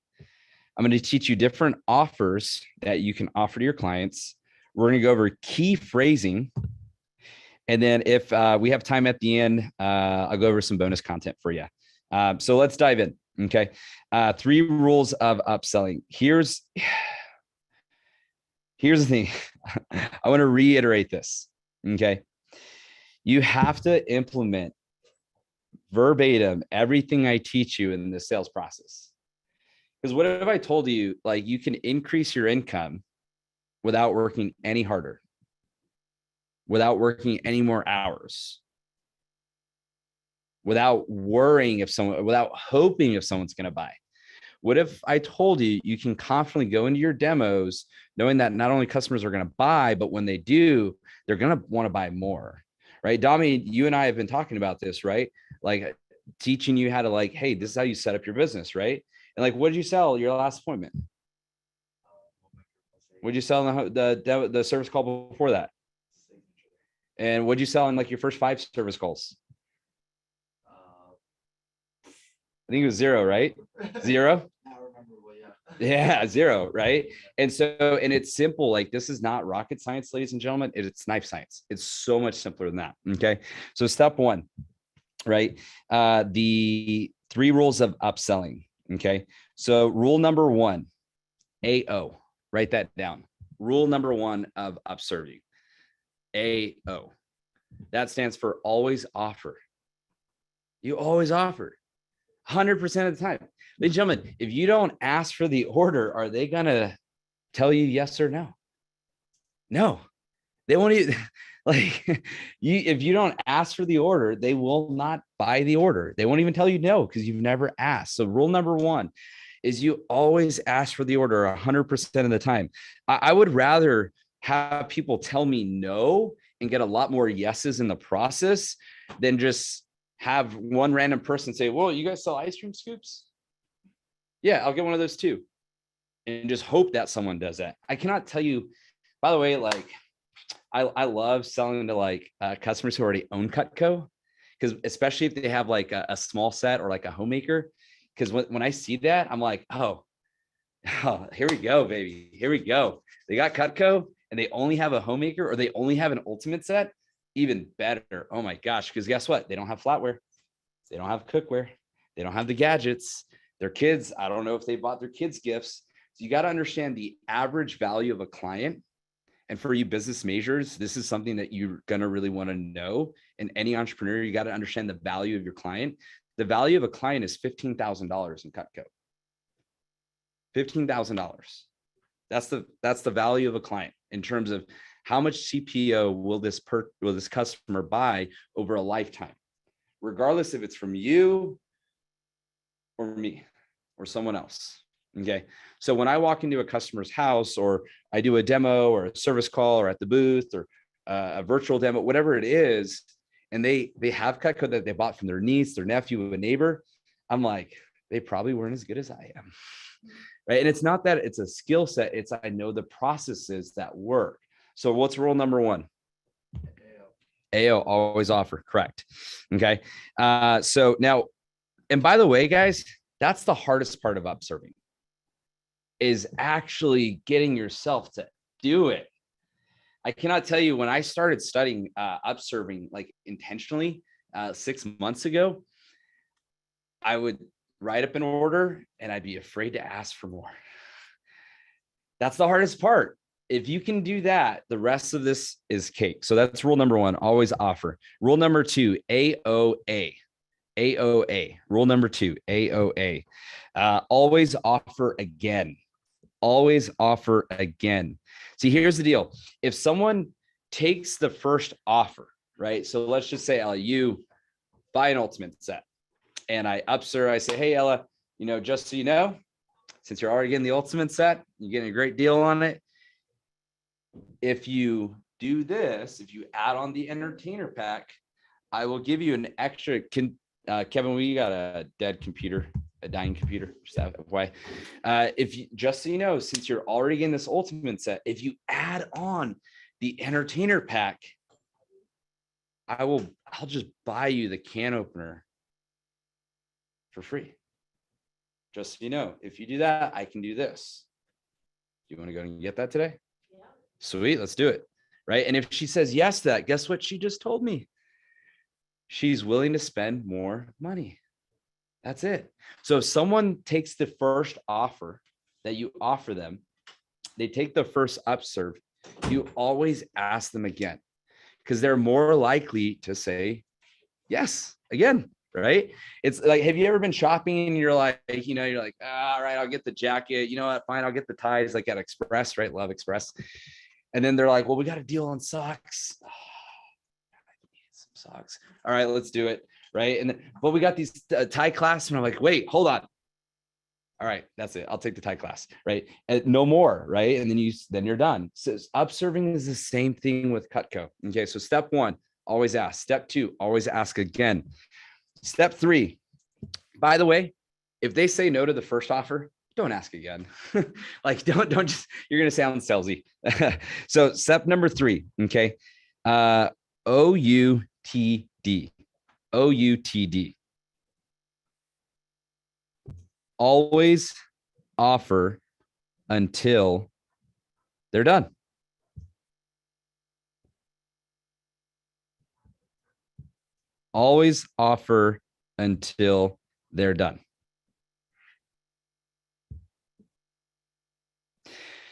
I'm going to teach you different offers that you can offer to your clients. We're going to go over key phrasing. And then if we have time at the end, I'll go over some bonus content for you. So let's dive in. Okay. 3 rules of upselling. Here's the thing. I want to reiterate this. Okay. You have to implement verbatim everything I teach you in the sales process. Because what if I told you, like, you can increase your income without working any harder, without working any more hours, without worrying without hoping if someone's going to buy? What if I told you you can confidently go into your demos knowing that not only customers are going to buy, but when they do, they're going to want to buy more, right? Dami, you and I have been talking about this, right? Like teaching you how to like, hey, this is how you set up your business, right? And like, what did you sell your last appointment? What did you sell in the service call before that? And what did you sell in like your first 5 service calls? I think it was 0, right? 0. Yeah, 0, right? And it's simple. Like this is not rocket science, ladies and gentlemen. It's knife science. It's so much simpler than that. Okay. So step 1, right? The 3 rules of upselling. Okay. So rule number 1, AO, write that down. Rule number 1 of upserving, AO. That stands for always offer. You always offer 100% of the time. Ladies and gentlemen, if you don't ask for the order, are they going to tell you yes or no? No, they won't even like if you don't ask for the order, they will not buy the order. They won't even tell you no, because you've never asked. So rule number 1 is you always ask for the order 100% of the time. I would rather have people tell me no and get a lot more yeses in the process than just have one random person say, well, you guys sell ice cream scoops? Yeah, I'll get one of those too. And just hope that someone does that. I cannot tell you, by the way, like I love selling to like customers who already own Cutco, because especially if they have like a small set or like a homemaker, because when I see that, I'm like, oh, here we go, baby. Here we go. They got Cutco and they only have a homemaker or they only have an ultimate set. Even better. Oh my gosh. Because guess what? They don't have flatware. They don't have cookware. They don't have the gadgets. Their kids, I don't know if they bought their kids gifts. So you got to understand the average value of a client. And for you business majors, this is something that you're going to really want to know. And any entrepreneur, you got to understand the value of your client. The value of a client is $15,000 in Cutco. $15,000. That's the value of a client in terms of how much CPO will this customer buy over a lifetime, regardless if it's from you or me or someone else. Okay. So when I walk into a customer's house or I do a demo or a service call or at the booth or a virtual demo, whatever it is, and they have Cutco that they bought from their niece, their nephew, a neighbor, I'm like, they probably weren't as good as I am. Right. And it's not that it's a skill set. It's I know the processes that work. So what's rule number one? AO, always offer. Correct. Okay. So now, and by the way, guys, that's the hardest part of upserving is actually getting yourself to do it. I cannot tell you when I started studying upserving like intentionally 6 months ago, I would write up an order and I'd be afraid to ask for more. That's the hardest part. If you can do that, the rest of this is cake. So that's rule number one, always offer. Rule number two, AOA. AOA. Rule number two, AOA. Always offer again. Always offer again. See, here's the deal. If someone takes the first offer, right? So let's just say, Ella, you buy an ultimate set. And I upserve, I say, hey, Ella, just so you know, since you're already getting the ultimate set, you're getting a great deal on it. If you do this, if you add on the entertainer pack, I will give you an extra. Kevin, we got a dead computer, a dying computer. Why? If you, just so you know, since you're already getting this ultimate set, if you add on the entertainer pack, I'll just buy you the can opener for free. Just so you know, if you do that, I can do this. Do you want to go and get that today? Yeah. Sweet, let's do it. Right. And if she says yes to that, guess what she just told me? She's willing to spend more money. That's it. So if someone takes the first offer that you offer them, they take the first upserve, you always ask them again, because they're more likely to say yes again. Right. It's like, have you ever been shopping and you're like, you're like, all right, I'll get the jacket. You know what? Fine. I'll get the ties like at Express, right? Love Express. And then they're like, well, we got a deal on socks. Oh, I need some socks. All right, let's do it. Right. And then, well, we got these tie clasps. And I'm like, wait, hold on. All right, that's it. I'll take the tie class. Right. And no more. Right. And then you're done. So upserving is the same thing with Cutco. Okay. So step one, always ask. Step two, always ask again. Step three, by the way, if they say no to the first offer, don't ask again. Like, don't just, you're going to sound salesy. So step number three, okay. OUTD. Always offer until they're done. Always offer until they're done.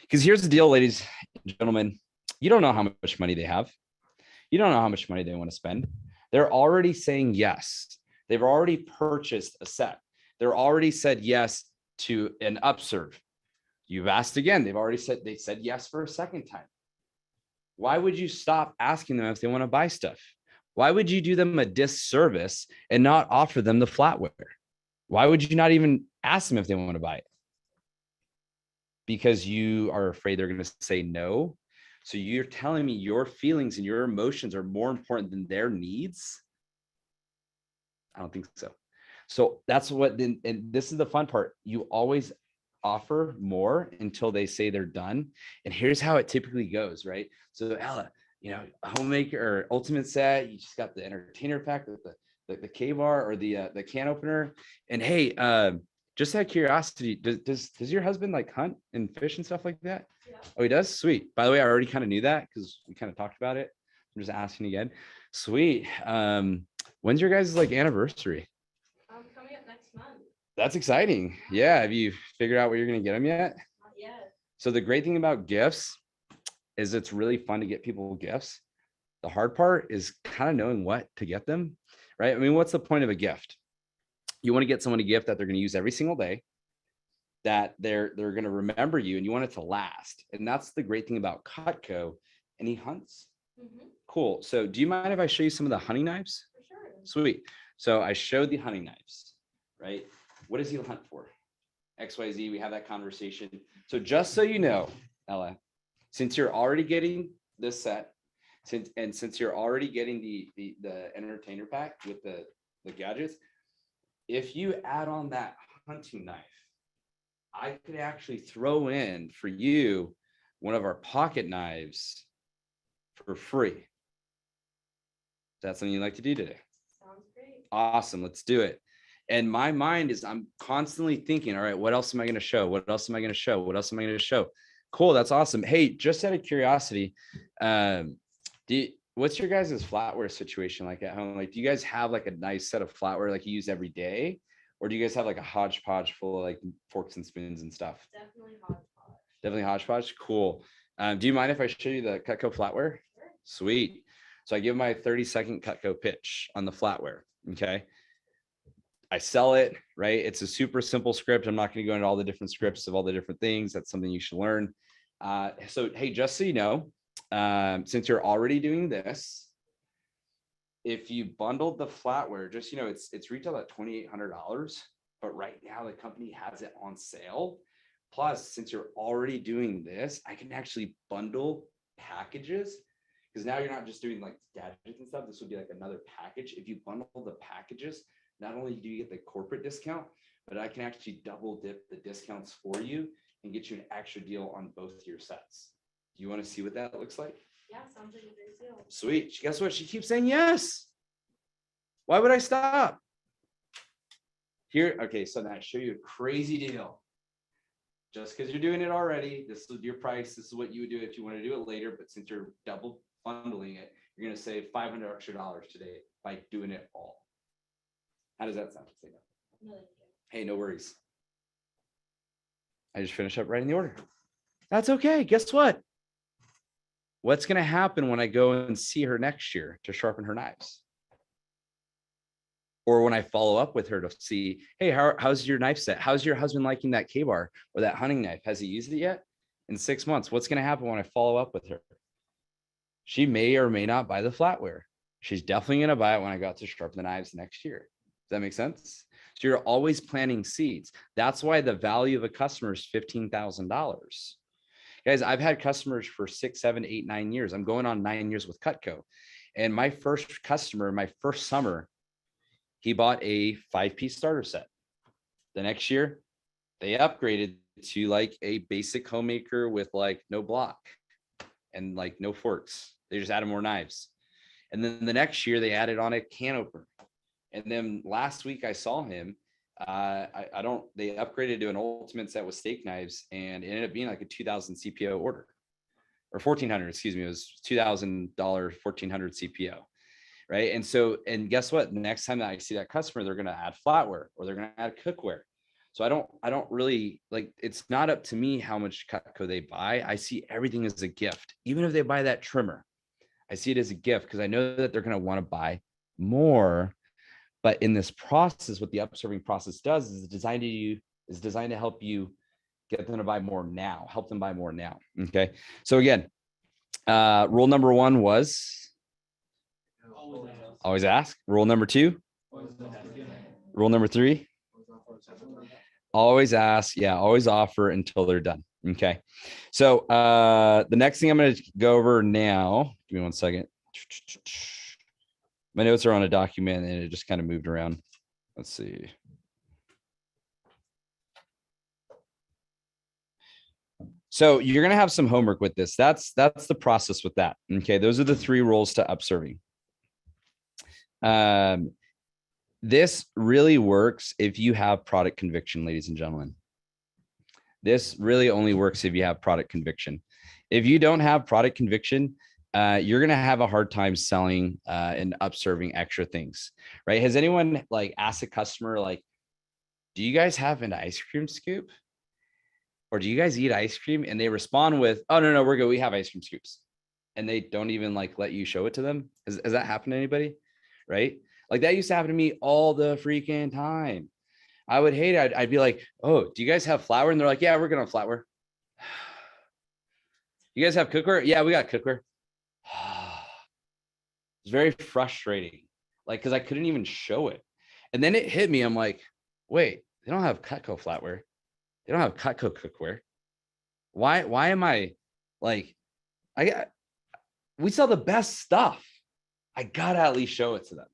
Because here's the deal, ladies and gentlemen, you don't know how much money they have. You don't know how much money they want to spend. They're already saying yes. They've already purchased a set. They're already said yes to an upserve. You've asked again. They said yes for a second time. Why would you stop asking them if they want to buy stuff? Why would you do them a disservice and not offer them the flatware? Why would you not even ask them if they want to buy it? Because you are afraid they're going to say no. So you're telling me your feelings and your emotions are more important than their needs? I don't think so. So that's what, and this is the fun part. You always offer more until they say they're done. And here's how it typically goes, right? So Ella, a homemaker or ultimate set, you just got the entertainer pack with the K-bar or the can opener. And hey, just out of curiosity, does your husband like hunt and fish and stuff like that? Yeah. Oh, he does? Sweet. By the way, I already kind of knew that because we kind of talked about it. I'm just asking again. Sweet. When's your guys' like anniversary? Coming up next month. That's exciting. Yeah. Have you figured out what you're gonna get him yet? Not yet. So the great thing about gifts is it's really fun to get people gifts. The hard part is kind of knowing what to get them, right? I mean, what's the point of a gift? You want to get someone a gift that they're going to use every single day, that they're going to remember you, and you want it to last. And that's the great thing about Cutco. And he hunts. Mm-hmm. Cool. So do you mind if I show you some of the hunting knives? For sure. Sweet. So I showed the hunting knives, right? What does he hunt for? XYZ. We have that conversation. So just so you know, Ella, since you're already getting this set, since you're already getting the entertainer pack with the gadgets, if you add on that hunting knife, I could actually throw in for you one of our pocket knives for free. That's something you'd like to do today? Sounds great. Awesome. Let's do it. And my mind is, I'm constantly thinking, all right, what else am I going to show? What else am I going to show? What else am I going to show? Cool. That's awesome. Hey, just out of curiosity, what's your guys' flatware situation like at home? Like, do you guys have like a nice set of flatware like you use every day? Or do you guys have like a hodgepodge full of like forks and spoons and stuff? Definitely hodgepodge. Definitely hodgepodge. Cool. Do you mind if I show you the Cutco flatware? Sure. Sweet. So I give my 30-second Cutco pitch on the flatware. Okay. I sell it, right? It's a super simple script. I'm not going to go into all the different scripts of all the different things. That's something you should learn. So, hey, just so you know, since you're already doing this, if you bundled the flatware, just, it's retailed at $2,800, but right now the company has it on sale. Plus, since you're already doing this, I can actually bundle packages, because now you're not just doing like gadgets and stuff. This would be like another package. If you bundle the packages, not only do you get the corporate discount, but I can actually double dip the discounts for you and get you an extra deal on both your sets. Do you want to see what that looks like? Yeah, sounds like a great deal. Sweet. Guess what? She keeps saying yes. Why would I stop? Here, okay, so now I show you a crazy deal. Just because you're doing it already, this is your price. This is what you would do if you want to do it later. But since you're double bundling it, you're going to save $500 extra today by doing it all. How does that sound? Say no. No, thank you. Hey, no worries. I just finished up writing the order. That's okay. Guess what? What's going to happen when I go and see her next year to sharpen her knives? Or when I follow up with her to see, hey, how's your knife set? How's your husband liking that K-bar or that hunting knife? Has he used it yet? In 6 months, what's going to happen when I follow up with her? She may or may not buy the flatware. She's definitely going to buy it when I got to sharpen the knives next year. Does that make sense? So you're always planting seeds. That's why the value of a customer is $15,000. Guys, I've had customers for 6, 7, 8, 9 years. I'm going on 9 years with Cutco. And my first customer, my first summer, he bought a 5-piece starter set. The next year, they upgraded to like a basic homemaker with like no block and like no forks. They just added more knives. And then the next year they added on a can opener. And then last week I saw him. They upgraded to an ultimate set with steak knives, and it ended up being like a 2,000 CPO order, or 1,400, excuse me. It was $2,000, 1,400 CPO. Right. And guess what? Next time that I see that customer, they're going to add flatware or they're going to add cookware. So I don't really like, it's not up to me how much Cutco they buy. I see everything as a gift. Even if they buy that trimmer, I see it as a gift because I know that they're going to want to buy more. But in this process, what the upserving process does is designed to help you get them to buy more now, help them buy more now. Okay. So again, rule number 1 was always ask. Rule number 2, rule number 3, always ask. Yeah. Always offer until they're done. Okay. So the next thing I'm going to go over now, give me one second. My notes are on a document and it just kind of moved around. Let's see. So you're going to have some homework with this. That's the process with that. Okay. Those are the 3 rules to upserving. This really works if you have product conviction, ladies and gentlemen. This really only works if you have product conviction. If you don't have product conviction, you're going to have a hard time selling and upserving extra things, right? Has anyone like asked a customer, like, do you guys have an ice cream scoop? Or do you guys eat ice cream? And they respond with, oh, no, we're good. We have ice cream scoops. And they don't even like let you show it to them. Has that happened to anybody? Right? Like that used to happen to me all the freaking time. I would hate it. I'd be like, oh, do you guys have flour? And they're like, yeah, we're good on flour. You guys have cookware? Yeah, we got cookware. It's very frustrating. Like, cause I couldn't even show it. And then it hit me. I'm like, wait, they don't have Cutco flatware. They don't have Cutco cookware. Why am I like, we sell the best stuff. I gotta at least show it to them.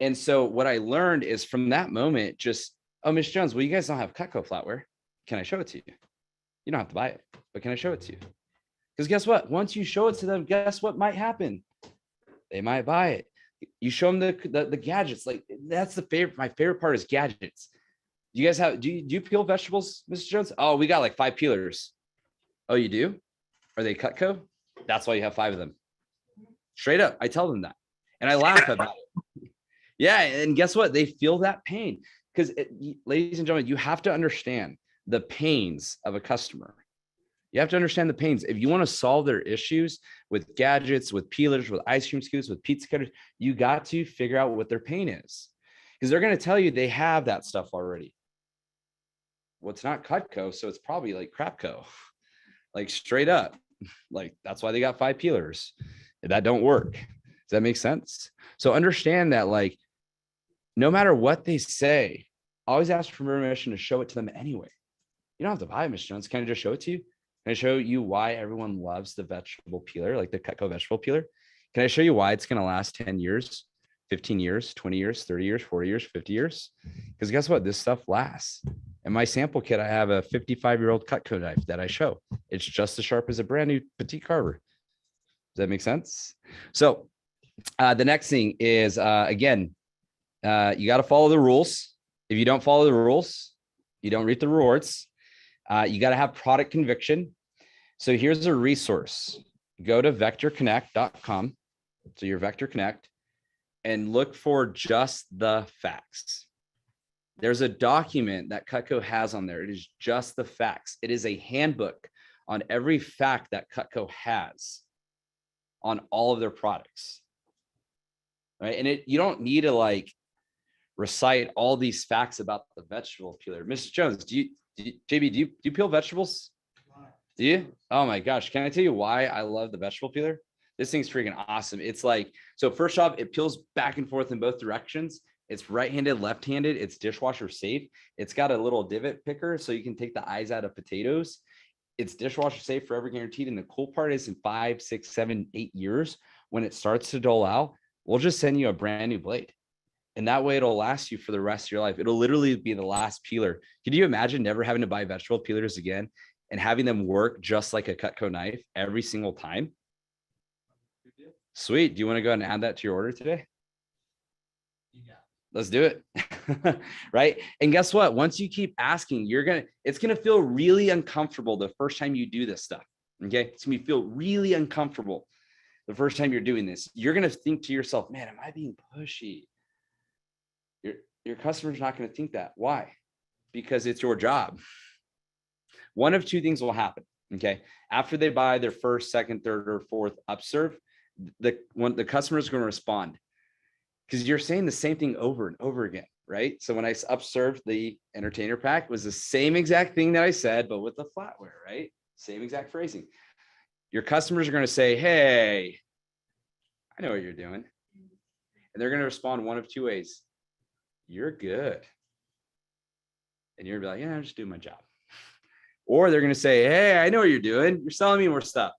And so what I learned is from that moment, just, oh, Miss Jones, well, you guys don't have Cutco flatware. Can I show it to you? You don't have to buy it, but can I show it to you? Because guess what? Once you show it to them, guess what might happen? They might buy it. You show them the gadgets. Like that's my favorite part is gadgets. You guys have, do you peel vegetables, Mr. Jones? Oh, we got like 5 peelers. Oh, you do? Are they Cutco? That's why you have 5 of them. Straight up. I tell them that. And I laugh about it. Yeah. And guess what? They feel that pain because ladies and gentlemen, you have to understand the pains of a customer. You have to understand the pains. If you want to solve their issues with gadgets, with peelers, with ice cream scoops, with pizza cutters, you got to figure out what their pain is because they're going to tell you they have that stuff already. Well, it's not Cutco, so it's probably like Crapco, like straight up. Like that's why they got 5 peelers. That don't work. Does that make sense? So understand that, like, no matter what they say, always ask for permission to show it to them anyway. You don't have to buy it, Mr. Jones. Can I just show it to you? Can I show you why everyone loves the vegetable peeler, like the Cutco vegetable peeler? Can I show you why it's going to last 10 years, 15 years, 20 years, 30 years, 40 years, 50 years? Because guess what? This stuff lasts. In my sample kit, I have a 55-year-old Cutco knife that I show. It's just as sharp as a brand new petite carver. Does that make sense? So the next thing is, again, you got to follow the rules. If you don't follow the rules, you don't reap the rewards. You got to have product conviction. So here's a resource. Go to vectorconnect.com. So your Vector Connect and look for just the facts. There's a document that Cutco has on there. It is just the facts. It is a handbook on every fact that Cutco has on all of their products. Right. And you don't need to like recite all these facts about the vegetable peeler. Mr. Jones, JB, do you peel vegetables? Do you? Oh my gosh. Can I tell you why I love the vegetable peeler? This thing's freaking awesome. It's like, so first off, it peels back and forth in both directions. It's right-handed, left-handed. It's dishwasher safe. It's got a little divot picker so you can take the eyes out of potatoes. It's dishwasher safe, forever guaranteed. And the cool part is in 5, 6, 7, 8 years, when it starts to dull out, we'll just send you a brand new blade. And that way it'll last you for the rest of your life. It'll literally be the last peeler. Could you imagine never having to buy vegetable peelers again and having them work just like a Cutco knife every single time? Sweet. Do you want to go ahead and add that to your order today? Let's do it. Right. And guess what? Once you keep asking, it's going to feel really uncomfortable the first time you do this stuff. Okay. It's going to feel really uncomfortable the first time you're doing this. You're going to think to yourself, man, am I being pushy? Your customer's not going to think that. Why? Because it's your job. One of 2 things will happen. Okay. After they buy their first, second, third, or fourth upserve, the customer is going to respond. Because you're saying the same thing over and over again, right? So when I upserved the entertainer pack, it was the same exact thing that I said, but with the flatware, right? Same exact phrasing. Your customers are going to say, hey, I know what you're doing. And they're going to respond one of 2 ways. You're good. And you're going to be like, yeah, I'm just doing my job. Or they're going to say, hey, I know what you're doing. You're selling me more stuff.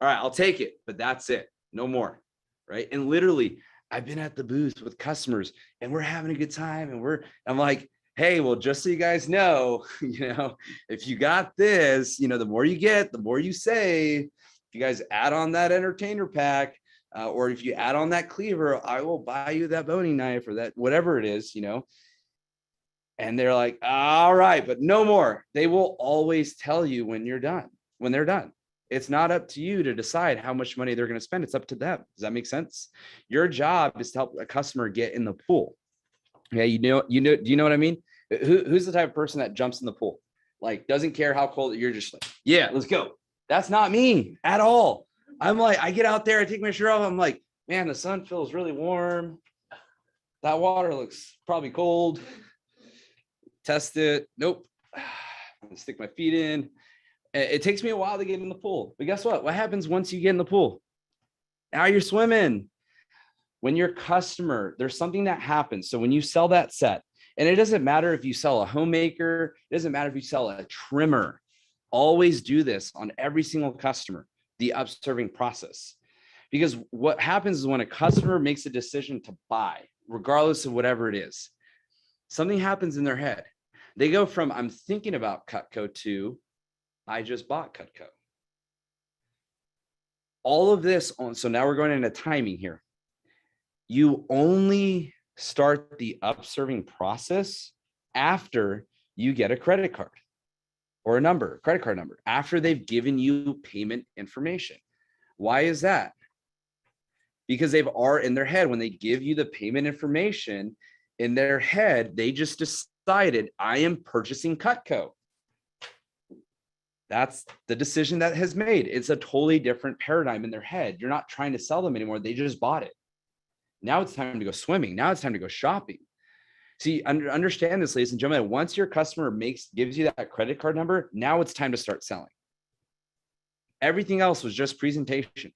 All right, I'll take it, but that's it. No more, right? And literally, I've been at the booth with customers and we're having a good time. And I'm like, hey, well, just so you guys know, if you got this, the more you get, the more you save. If you guys add on that entertainer pack, Or if you add on that cleaver, I will buy you that boning knife or that whatever it is, And they're like, all right, but no more. They will always tell you when you're done, when they're done. It's not up to you to decide how much money they're going to spend. It's up to them. Does that make sense? Your job is to help a customer get in the pool. Okay, do you know what I mean? Who's the type of person that jumps in the pool? Like, doesn't care how cold, you're just like, yeah, let's go. That's not me at all. I'm like, I get out there, I take my shirt off. I'm like, man, the sun feels really warm. That water looks probably cold. Test it. Nope. I'm gonna stick my feet in. It takes me a while to get in the pool. But guess what? What happens once you get in the pool? Now you're swimming. When your customer, there's something that happens. So when you sell that set, and it doesn't matter if you sell a homemaker, it doesn't matter if you sell a trimmer, always do this on every single customer, the upserving process. Because what happens is when a customer makes a decision to buy, regardless of whatever it is, something happens in their head. They go from, I'm thinking about Cutco to, I just bought Cutco. All of this on, so now we're going into timing here. You only start the upserving process after you get a credit card or a credit card number, after they've given you payment information. Why is that? Because they've are in their head, when they give you the payment information in their head, they just decided, I am purchasing Cutco. That's the decision that has made. It's a totally different paradigm in their head. You're not trying to sell them anymore. They just bought it. Now it's time to go swimming. Now it's time to go shopping. See, understand this, ladies and gentlemen. Once your customer gives you that credit card number, now it's time to start selling. Everything else was just presentation.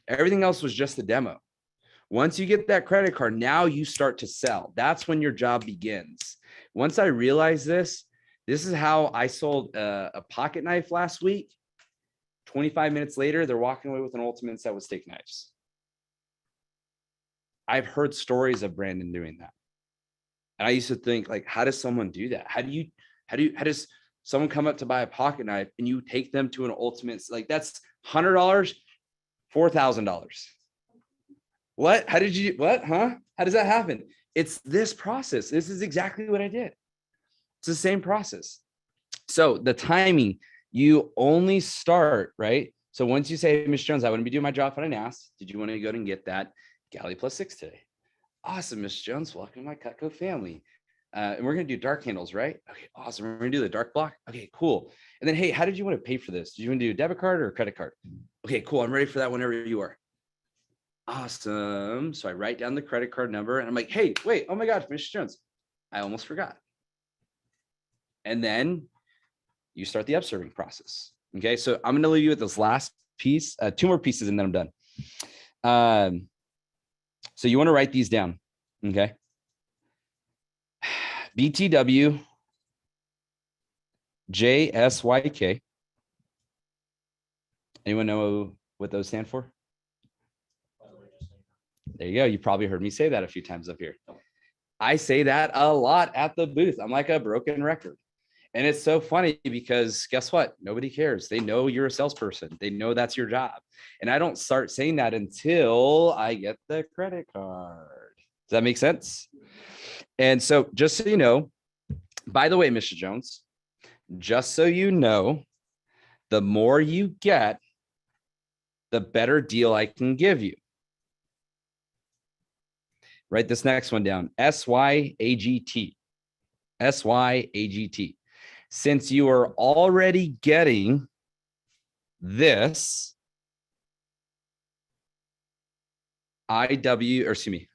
Everything else was just a demo. Once you get that credit card, now you start to sell. That's when your job begins. Once I realized this is how I sold a pocket knife last week. 25 minutes later, they're walking away with an ultimate set with steak knives. I've heard stories of Brandon doing that. And I used to think, like, how does someone do that? How does someone come up to buy a pocket knife and you take them to an ultimate, like, that's $100, $4,000. What? How did you, what? Huh? How does that happen? It's this process. This is exactly what I did. It's the same process. So the timing, you only start, right? So once you say, Ms. Jones, I want to be doing my job on an ass. Did you want to go and get that Galley +6 today? Awesome, Ms. Jones. Welcome to my Cutco family. And we're going to do dark handles, right? Okay, awesome. We're going to do the dark block. Okay, cool. And then, hey, how did you want to pay for this? Did you want to do a debit card or a credit card? Okay, cool. I'm ready for that whenever you are. Awesome. So I write down the credit card number and I'm like, hey, wait, oh my gosh, Ms. Jones, I almost forgot. And then you start the upserving process. Okay, so I'm going to leave you with this last piece, 2 more pieces, and then I'm done. So you want to write these down. Okay. BTW JSYK. Anyone know what those stand for? There you go. You probably heard me say that a few times up here. I say that a lot at the booth. I'm like a broken record. And it's so funny because guess what? Nobody cares. They know you're a salesperson. They know that's your job. And I don't start saying that until I get the credit card. Does that make sense? And so just so you know, by the way, Mr. Jones, just so you know, the more you get, the better deal I can give you. Write this next one down. SYAGT. SYAGT. Since you are already getting this IYOT.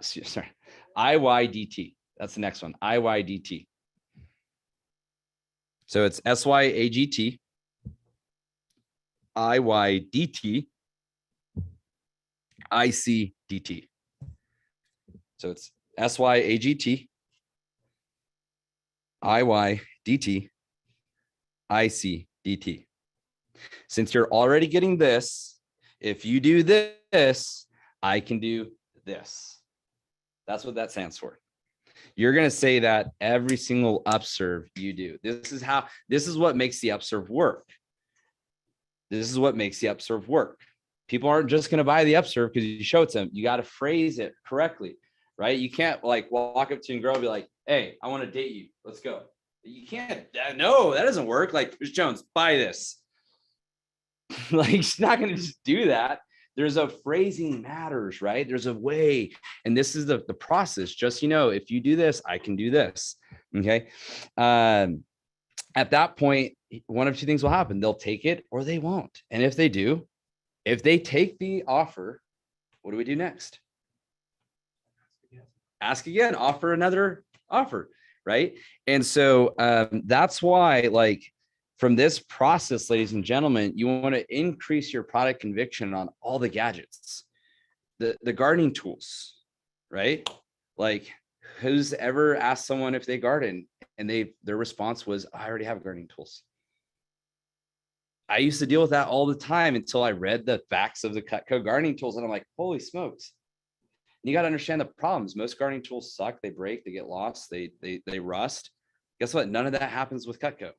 Sorry, IYDT. That's the next one. IYDT. So it's SYAGT, IYDT, ICDT. So it's SYAGT, IYDT, ICDT. Since you're already getting this, if you do this, I can do this. That's what that stands for. You're going to say that every single upserve you do. This is what makes the upserve work. This is what makes the upserve work. People aren't just going to buy the upserve because you show it to them. You got to phrase it correctly, right? You can't like walk up to a girl and be like, hey, I want to date you. Let's go. You can't. No, that doesn't work. Like, Ms. Jones, buy this. Like, she's not going to just do that. There's a phrasing matters, right? There's a way. And this is the process. Just, if you do this, I can do this. Okay. At that point, one of two things will happen. They'll take it or they won't. And if they do, if they take the offer, what do we do next? Ask again, offer another offer, right? And so that's why, like, from this process, ladies and gentlemen, you want to increase your product conviction on all the gadgets, the gardening tools, right? Like, who's ever asked someone if they garden and their response was, I already have gardening tools. I used to deal with that all the time until I read the facts of the Cutco gardening tools. And I'm like, holy smokes. And you got to understand the problems. Most gardening tools suck. They break, they get lost, they rust. Guess what? None of that happens with Cutco.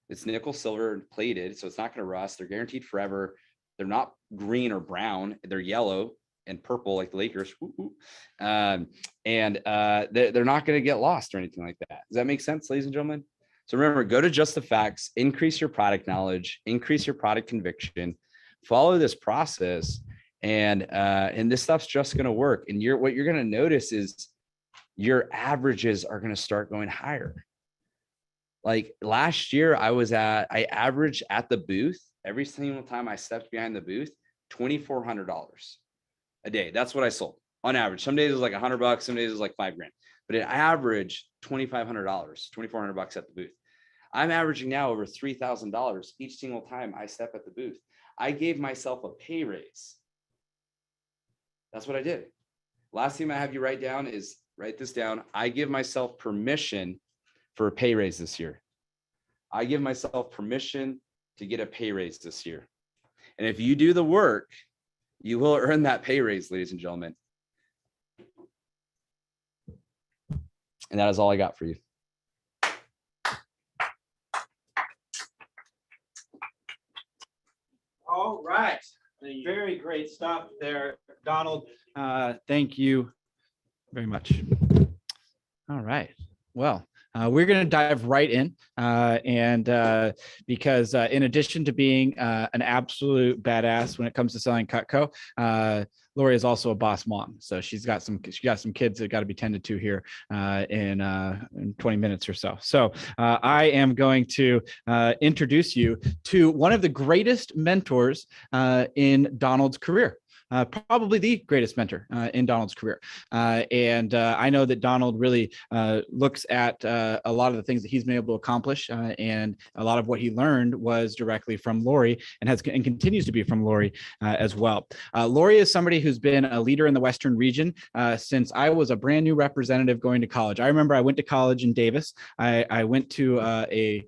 It's nickel, silver, and plated. So it's not going to rust. They're guaranteed forever. They're not green or brown. They're yellow and purple like the Lakers. They're not going to get lost or anything like that. Does that make sense, ladies and gentlemen? So remember, go to Just the Facts, increase your product knowledge, increase your product conviction, follow this process, and this stuff's just going to work. And what you're going to notice is your averages are going to start going higher. Like last year, I averaged at the booth every single time I stepped behind the booth, $2,400 a day. That's what I sold on average. Some days it was like $100, some days it was like $5,000, but it averaged $2,500, $2,400 at the booth. I'm averaging now over $3,000 each single time I step at the booth. I gave myself a pay raise. That's what I did. Last thing I have you write this down. I give myself permission for a pay raise this year. I give myself permission to get a pay raise this year. And if you do the work, you will earn that pay raise, ladies and gentlemen. And that is all I got for you. All right. Very great stuff there, Donald. Thank you very much. All right. Well, we're going to dive right in. Because in addition to being an absolute badass when it comes to selling Cutco, Lori is also a boss mom. So she's got some kids that got to be tended to here in 20 minutes or so. So I am going to introduce you to one of the greatest mentors in Donald's career. Probably the greatest mentor in Donald's career. I know that Donald really looks at a lot of the things that he's been able to accomplish, and a lot of what he learned was directly from Lori and continues to be from Lori as well. Lori is somebody who's been a leader in the Western region since I was a brand new representative going to college. I remember I went to college in Davis. I went to a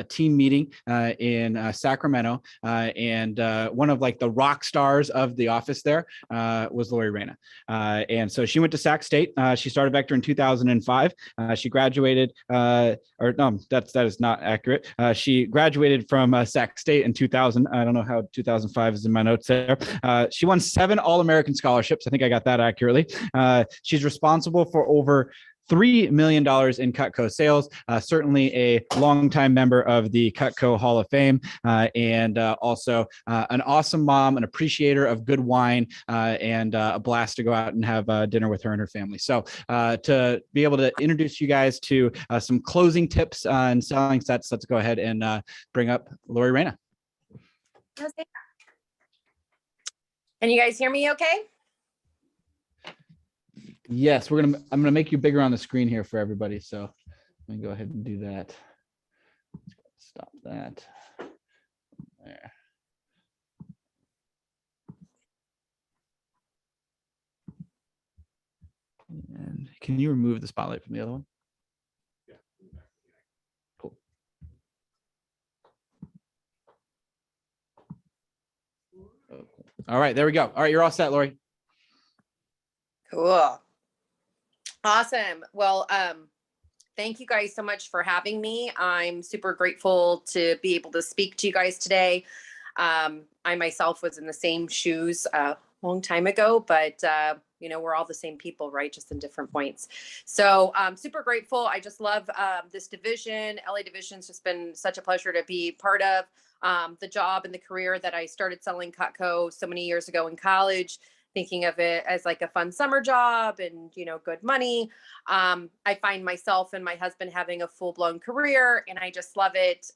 team meeting in Sacramento, and one of like the rock stars of the office there was Lori Reyna. And so she went to Sac State. She started Vector in 2005. She graduated, that is not accurate. She graduated from Sac State in 2000. I don't know how 2005 is in my notes there. She won 7 All-American scholarships. I think I got that accurately. She's responsible for over $3 million in Cutco sales, certainly a longtime member of the Cutco Hall of Fame, and also an awesome mom, an appreciator of good wine, and a blast to go out and have dinner with her and her family. So to be able to introduce you guys to some closing tips on selling sets, let's go ahead and bring up Lori Reyna. Can you guys hear me okay? Yes, I'm gonna make you bigger on the screen here for everybody. So let me go ahead and do that. Stop that. There. And can you remove the spotlight from the other one? Yeah. Cool. Oh, all right, there we go. All right, you're all set, Lori. Cool. Awesome. Well, thank you guys so much for having me. I'm super grateful to be able to speak to you guys today. I myself was in the same shoes a long time ago, but you know, we're all the same people, right? Just in different points. So I'm super grateful. I just love this division. LA division's just been such a pleasure to be part of. The job and the career that I started selling Cutco so many years ago in college, thinking of it as like a fun summer job and, you know, good money. I find myself and my husband having a full-blown career, and I just love it.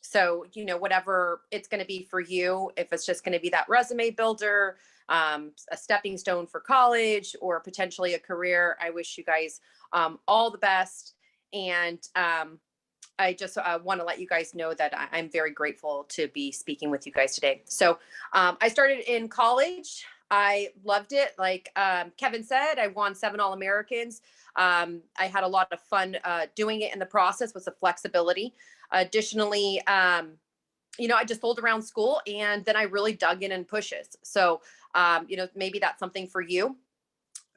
So, you know, whatever it's going to be for you, if it's just going to be that resume builder, a stepping stone for college, or potentially a career, I wish you guys all the best. And I just want to let you guys know that I'm very grateful to be speaking with you guys today. So I started in college. I loved it. Like Kevin said, I won 7 All-Americans. I had a lot of fun doing it in the process with the flexibility. Additionally, you know, I just sold around school, and then I really dug in and pushes. So, you know, maybe that's something for you.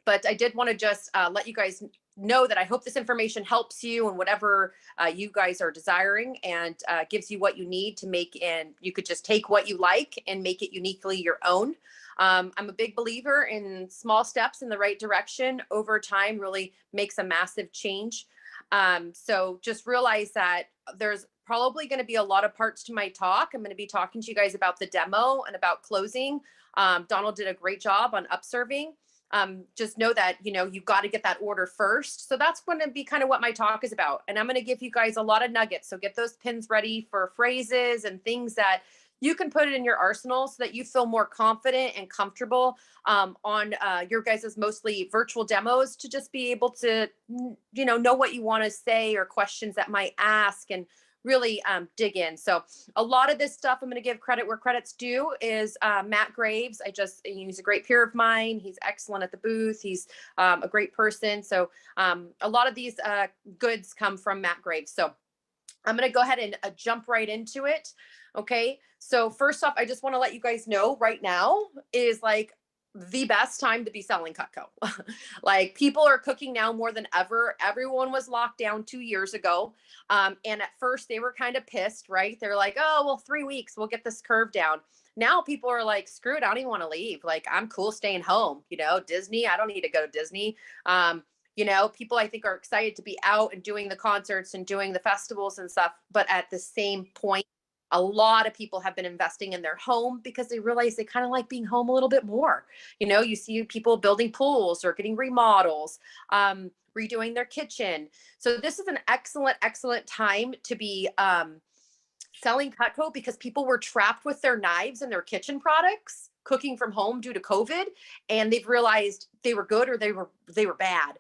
But I did want to just let you guys know that I hope this information helps you and whatever you guys are desiring, and gives you what you need to make, and you could just take what you like and make it uniquely your own. I'm a big believer in small steps in the right direction over time really makes a massive change. So just realize that there's probably going to be a lot of parts to my talk. I'm going to be talking to you guys about the demo and about closing. Donald did a great job on upserving. Just know that, you know, you've got to get that order first. So that's going to be kind of what my talk is about. And I'm going to give you guys a lot of nuggets. So get those pins ready for phrases and things that you can put it in your arsenal so that you feel more confident and comfortable on your guys' mostly virtual demos, to just be able to, you know what you want to say or questions that might ask, and really dig in. So a lot of this stuff, I'm going to give credit where credit's due, is Matt Graves. He's a great peer of mine. He's excellent at the booth. He's a great person. So a lot of these goods come from Matt Graves. So I'm going to go ahead and jump right into it. Okay. So first off, I just want to let you guys know right now is like the best time to be selling Cutco. Like, people are cooking now more than ever. Everyone was locked down 2 years ago. And at first they were kind of pissed, right? They're like, oh, well, 3 weeks, we'll get this curve down. Now people are like, screw it, I don't even want to leave. Like, I'm cool staying home, you know, Disney, I don't need to go to Disney. You know, people I think are excited to be out and doing the concerts and doing the festivals and stuff. But at the same point, a lot of people have been investing in their home because they realize they kind of like being home a little bit more. You know, you see people building pools or getting remodels, redoing their kitchen. So this is an excellent, excellent time to be selling Cutco, because people were trapped with their knives and their kitchen products cooking from home due to COVID, and they've realized they were good or they were bad.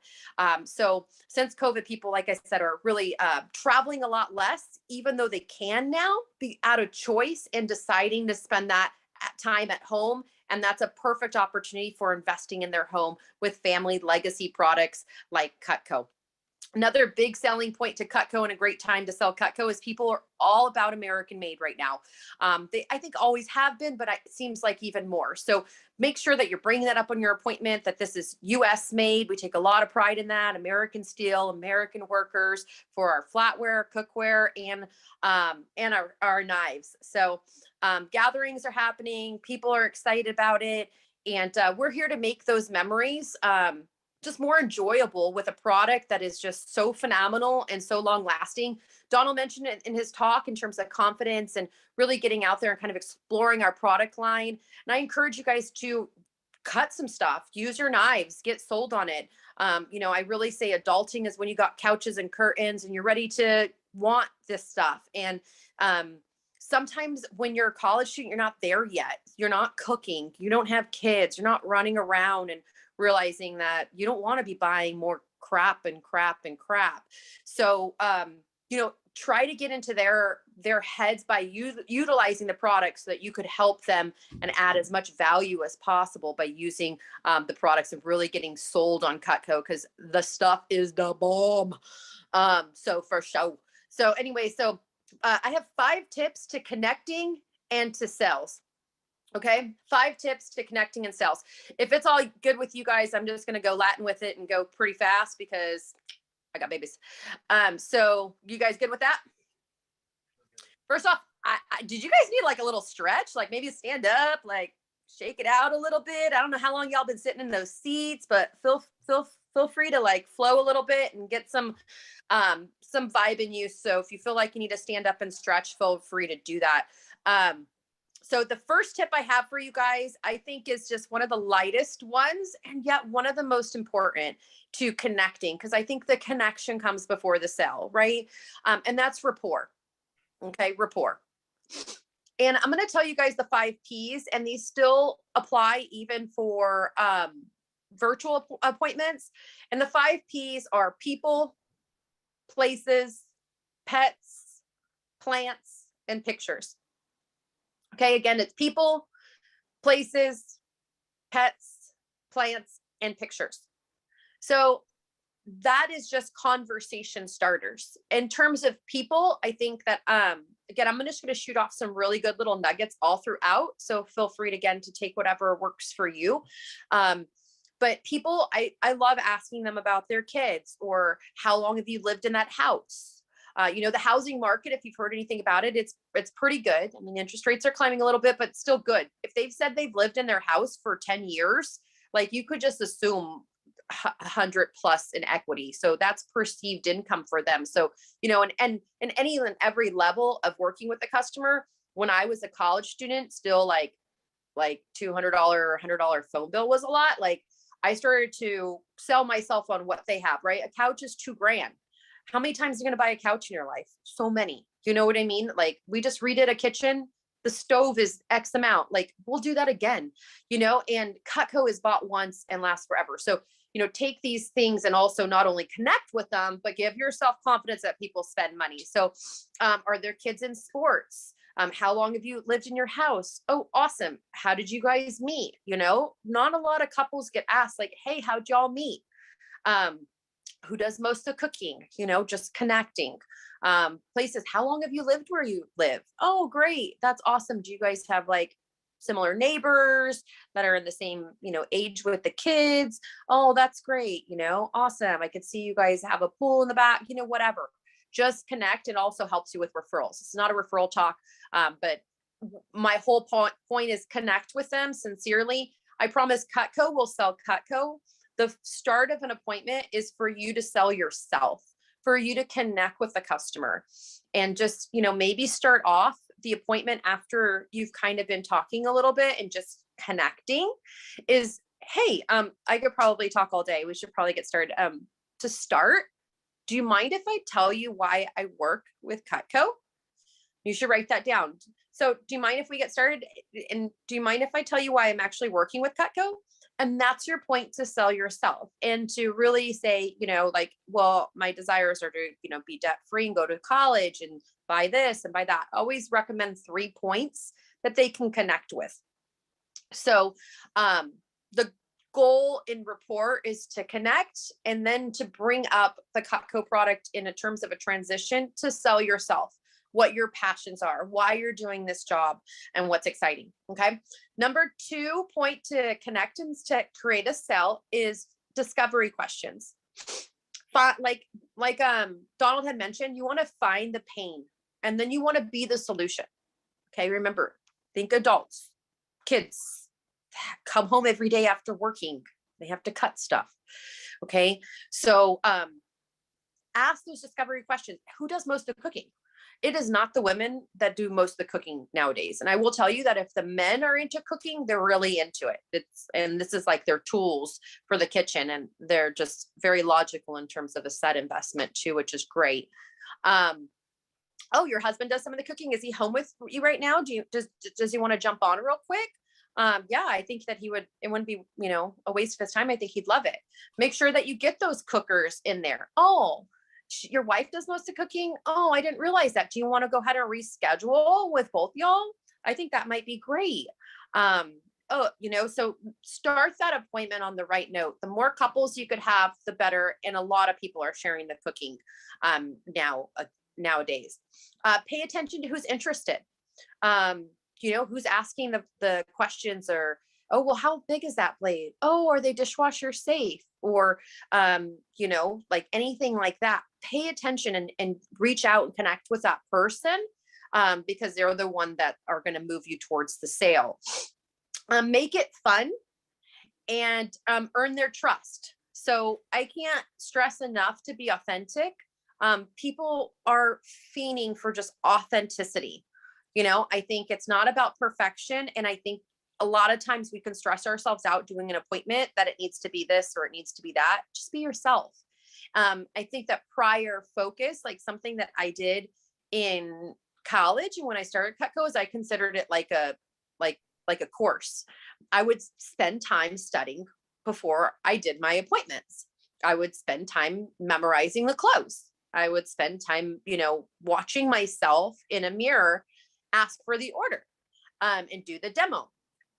So since COVID, people, like I said, are really traveling a lot less, even though they can now be out of choice and deciding to spend that time at home. And that's a perfect opportunity for investing in their home with family legacy products like Cutco. Another big selling point to Cutco, and a great time to sell Cutco, is people are all about American made right now. They, I think, always have been, but it seems like even more. So make sure that you're bringing that up on your appointment, that this is US made. We take a lot of pride in that. American steel, American workers for our flatware, cookware, and our knives. So gatherings are happening. People are excited about it. And we're here to make those memories just more enjoyable with a product that is just so phenomenal and so long lasting. Donald mentioned it in his talk in terms of confidence and really getting out there and kind of exploring our product line. And I encourage you guys to cut some stuff, use your knives, get sold on it. You know, I really say adulting is when you got couches and curtains and you're ready to want this stuff. And sometimes when you're a college student, you're not there yet. You're not cooking. You don't have kids. You're not running around and realizing that you don't want to be buying more crap and crap and crap. So, you know, try to get into their heads by utilizing the products so that you could help them and add as much value as possible by using the products and really getting sold on Cutco, because the stuff is the bomb. So for sure. So anyway, so I have 5 tips to connecting and to sales. Okay, 5 tips to connecting and sales. If it's all good with you guys, I'm just going to go Latin with it and go pretty fast because I got babies. So you guys good with that? First off, did you guys need like a little stretch? Like maybe stand up, like shake it out a little bit. I don't know how long y'all been sitting in those seats, but feel free to like flow a little bit and get some vibe in you. So if you feel like you need to stand up and stretch, feel free to do that. So the first tip I have for you guys, I think is just one of the lightest ones, and yet one of the most important to connecting, because I think the connection comes before the sale, right? And that's rapport. Okay, rapport. And I'm going to tell you guys the 5 Ps, and these still apply even for virtual appointments. And the 5 Ps are people, places, pets, plants, and pictures. Okay, again, it's people, places, pets, plants, and pictures. So that is just conversation starters. In terms of people, I think that, again, I'm just going to shoot off some really good little nuggets all throughout. So feel free to, again, to take whatever works for you. But people, I love asking them about their kids, or how long have you lived in that house? The housing market, if you've heard anything about it, it's pretty good. I mean, interest rates are climbing a little bit, but still good. If they've said they've lived in their house for 10 years, like you could just assume 100 plus in equity. So that's perceived income for them. So, and in any and every level of working with the customer, when I was a college student, still like $200 or $100 phone bill was a lot. Like I started to sell myself on what they have, right? A couch is $2,000. How many times are you going to buy a couch in your life? So many. You know what I mean? Like we just redid a kitchen. The stove is X amount. Like we'll do that again, and Cutco is bought once and lasts forever. So, take these things and also not only connect with them, but give yourself confidence that people spend money. So are there kids in sports? How long have you lived in your house? Oh, awesome. How did you guys meet? Not a lot of couples get asked like, hey, how'd y'all meet? Who does most of the cooking? Just connecting. Places, how long have you lived where you live? Oh, great. That's awesome. Do you guys have like similar neighbors that are in the same, age with the kids? Oh, that's great. Awesome. I could see you guys have a pool in the back, whatever. Just connect. It also helps you with referrals. It's not a referral talk, but my whole point is connect with them sincerely. I promise Cutco will sell Cutco. The start of an appointment is for you to sell yourself, for you to connect with the customer, and just, maybe start off the appointment after you've kind of been talking a little bit and just connecting is, hey, I could probably talk all day. We should probably get started. To start, do you mind if I tell you why I work with Cutco? You should write that down. So do you mind if we get started? And do you mind if I tell you why I'm actually working with Cutco? And that's your point to sell yourself, and to really say, well, my desires are to, be debt free and go to college and buy this and buy that. Always recommend 3 points that they can connect with. So the goal in rapport is to connect, and then to bring up the Cutco product in terms of a transition to sell yourself, what your passions are, why you're doing this job, and what's exciting. Okay. Number 2 point to connect and to create a sale is discovery questions. Like Donald had mentioned, you want to find the pain, and then you want to be the solution. Okay. Remember, think adults, kids come home every day after working. They have to cut stuff. Okay. So ask those discovery questions. Who does most of the cooking? It is not the women that do most of the cooking nowadays. And I will tell you that if the men are into cooking, they're really into it. And this is like their tools for the kitchen, and they're just very logical in terms of a set investment too, which is great. Oh, your husband does some of the cooking. Is he home with you right now? Does he want to jump on real quick? Yeah, I think that it wouldn't be, a waste of his time. I think he'd love it. Make sure that you get those cookers in there. Oh, your wife does most of the cooking. Oh, I didn't realize that. Do you want to go ahead and reschedule with both y'all? I think that might be great. So start that appointment on the right note. The more couples you could have, the better. And a lot of people are sharing the cooking nowadays. Pay attention to who's interested. Who's asking the questions, or, oh, well, how big is that blade? Oh, are they dishwasher safe? Or, like anything like that. Pay attention and reach out and connect with that person. because they're the one that are going to move you towards the sale. Make it fun and earn their trust. So I can't stress enough to be authentic. People are fiending for just authenticity. You know, I think it's not about perfection. And I think a lot of times we can stress ourselves out doing an appointment that it needs to be this or it needs to be that. Just be yourself. I think that prior focus, like something that I did in college and when I started Cutco, is I considered it like a course. I would spend time studying before I did my appointments. I would spend time memorizing the close. I would spend time, you know, watching myself in a mirror, ask for the order, and do the demo.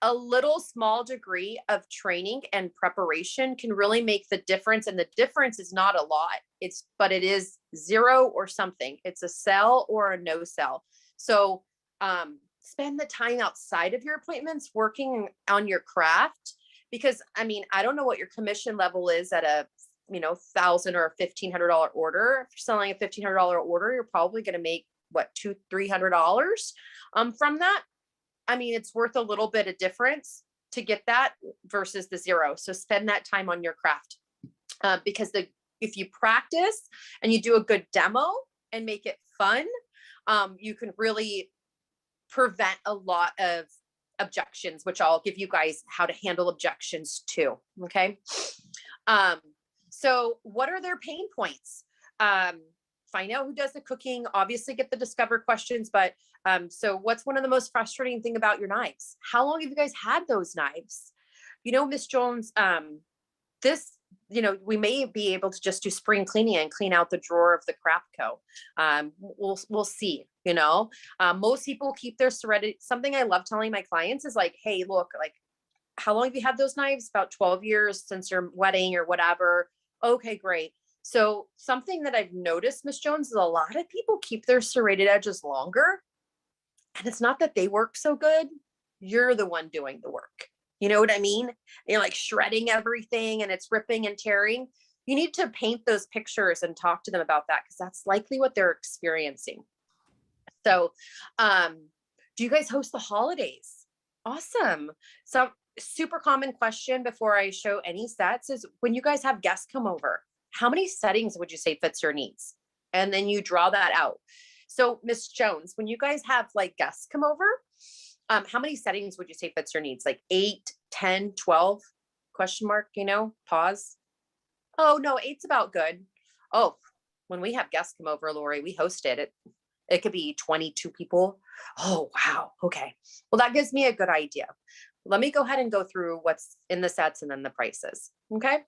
A little small degree of training and preparation can really make the difference. And the difference is not a lot. But it is zero or something. It's a sell or a no sell. So spend the time outside of your appointments working on your craft. Because I mean, I don't know what your commission level is at a, you know, $1,000 or $1,500 order. If you're selling a $1,500 order, you're probably going to make what, $200-$300 from that. I mean, it's worth a little bit of difference to get that versus the zero. So spend that time on your craft because if you practice and you do a good demo and make it fun, you can really prevent a lot of objections, which I'll give you guys how to handle objections too. Okay. So what are their pain points? Find out who does the cooking, obviously get the discover questions, but so what's one of the most frustrating thing about your knives? How long have you guys had those knives? You know, Miss Jones, this, you know, we may be able to just do spring cleaning and clean out the drawer of the Crapco. We'll see, you know, most people keep their Serenity. Something I love telling my clients is like, hey, look, like, how long have you had those knives? About 12 years since your wedding or whatever. Okay, great. So something that I've noticed, Miss Jones, is a lot of people keep their serrated edges longer. And it's not that they work so good. You're the one doing the work. You know what I mean? You're like shredding everything and it's ripping and tearing. You need to paint those pictures and talk to them about that because that's likely what they're experiencing. So do you guys host the holidays? Awesome. So super common question before I show any sets is when you guys have guests come over, how many settings would you say fits your needs? And then you draw that out. So Miss Jones, when you guys have like guests come over, how many settings would you say fits your needs? Like 8, 10, 12 question mark, you know, pause. Oh no, 8's about good. Oh, when we have guests come over, Lori, we host it. It could be 22 people. Oh, wow. Okay. Well, that gives me a good idea. Let me go ahead and go through what's in the sets and then the prices. Okay.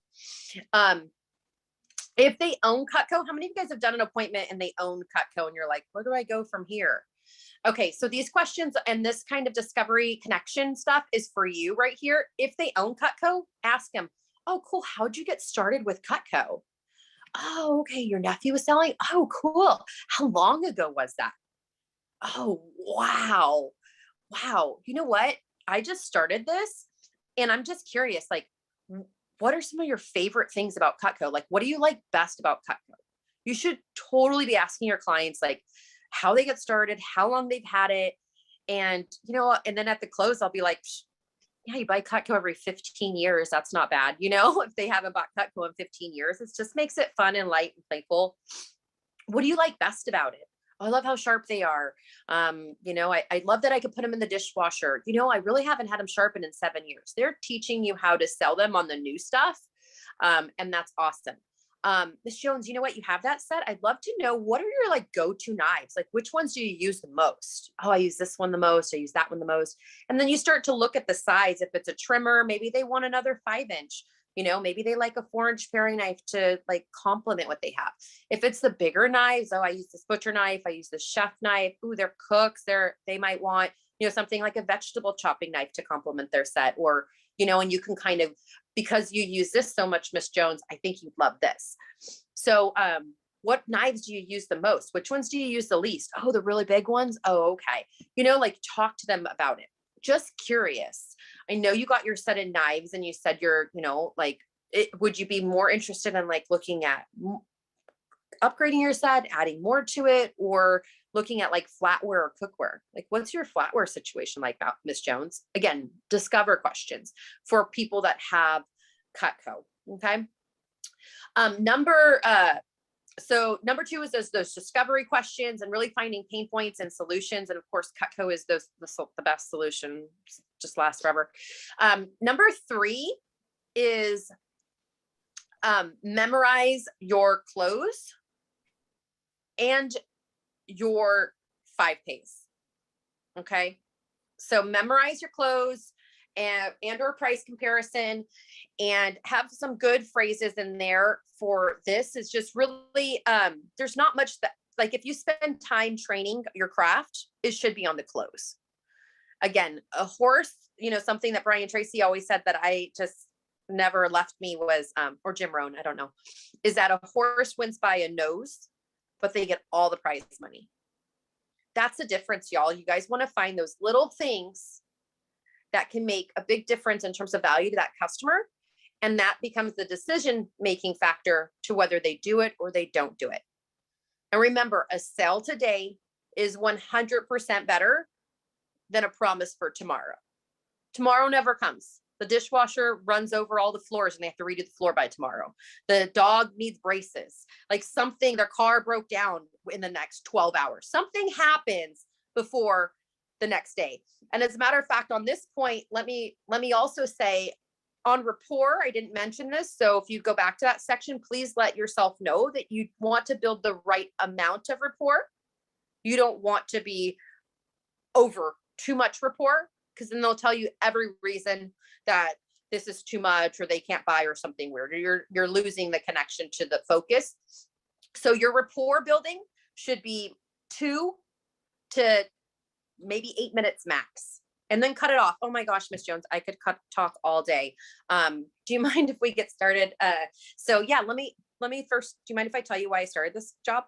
If they own Cutco, how many of you guys have done an appointment and they own Cutco and you're like, where do I go from here? Okay, so these questions and this kind of discovery connection stuff is for you right here. If they own Cutco, ask them, oh, cool. How'd you get started with Cutco? Oh, okay. Your nephew was selling. Oh, cool. How long ago was that? Oh, wow. Wow. You know what? I just started this and I'm just curious, like, what are some of your favorite things about Cutco? Like, what do you like best about Cutco? You should totally be asking your clients, like, how they get started, how long they've had it. And, you know, and then at the close, I'll be like, yeah, you buy Cutco every 15 years. That's not bad. You know, if they haven't bought Cutco in 15 years, it just makes it fun and light and playful. What do you like best about it? Oh, I love how sharp they are. You know, I love that I could put them in the dishwasher. You know, I really haven't had them sharpened in 7 years. They're teaching you how to sell them on the new stuff. And that's awesome. Ms. Jones, you know what? You have that set. I'd love to know, what are your like go-to knives? Like, which ones do you use the most? Oh, I use this one the most. I use that one the most. And then you start to look at the size. If it's a trimmer, maybe they want another 5-inch. You know, maybe they like a 4-inch paring knife to like complement what they have. If it's the bigger knives, oh, I use this butcher knife. I use the chef knife. Ooh, they're cooks. They might want, you know, something like a vegetable chopping knife to complement their set, or, you know, and you can kind of, because you use this so much, Miss Jones, I think you'd love this. So, what knives do you use the most? Which ones do you use the least? Oh, the really big ones. Oh, okay. You know, like talk to them about it. Just curious. I know you got your set of knives and you said you're, you know, like, would you be more interested in like looking at upgrading your set, adding more to it, or looking at like flatware or cookware. Like, what's your flatware situation like, Miss Jones? Again, discover questions for people that have Cutco. Okay. So number 2 is those discovery questions and really finding pain points and solutions. And of course, Cutco is the best solution, just lasts forever. Number 3 is memorize your close and your 5 pays. Okay. So memorize your close and or price comparison, and have some good phrases in there for this. Is just really, there's not much that, like, if you spend time training your craft, it should be on the close. Again, a horse, something that Brian Tracy always said that I just never left me was, or Jim Rohn, I don't know, is that a horse wins by a nose, but they get all the prize money. That's the difference, y'all. You guys want to find those little things that can make a big difference in terms of value to that customer. And that becomes the decision-making factor to whether they do it or they don't do it. And remember, a sale today is 100% better than a promise for tomorrow. Tomorrow never comes. The dishwasher runs over all the floors and they have to redo the floor by tomorrow. The dog needs braces. Like something, their car broke down in the next 12 hours. Something happens before the next day. And as a matter of fact, on this point, let me also say on rapport, I didn't mention this. So if you go back to that section, please let yourself know that you want to build the right amount of rapport. You don't want to be over too much rapport, because then they'll tell you every reason that this is too much or they can't buy or something weird, or you're losing the connection to the focus. So your rapport building should be 2 to maybe 8 minutes max, and then cut it off. Oh my gosh, Miss Jones, I could talk all day. Do you mind if we get started? So yeah, let me first, do you mind if I tell you why I started this job?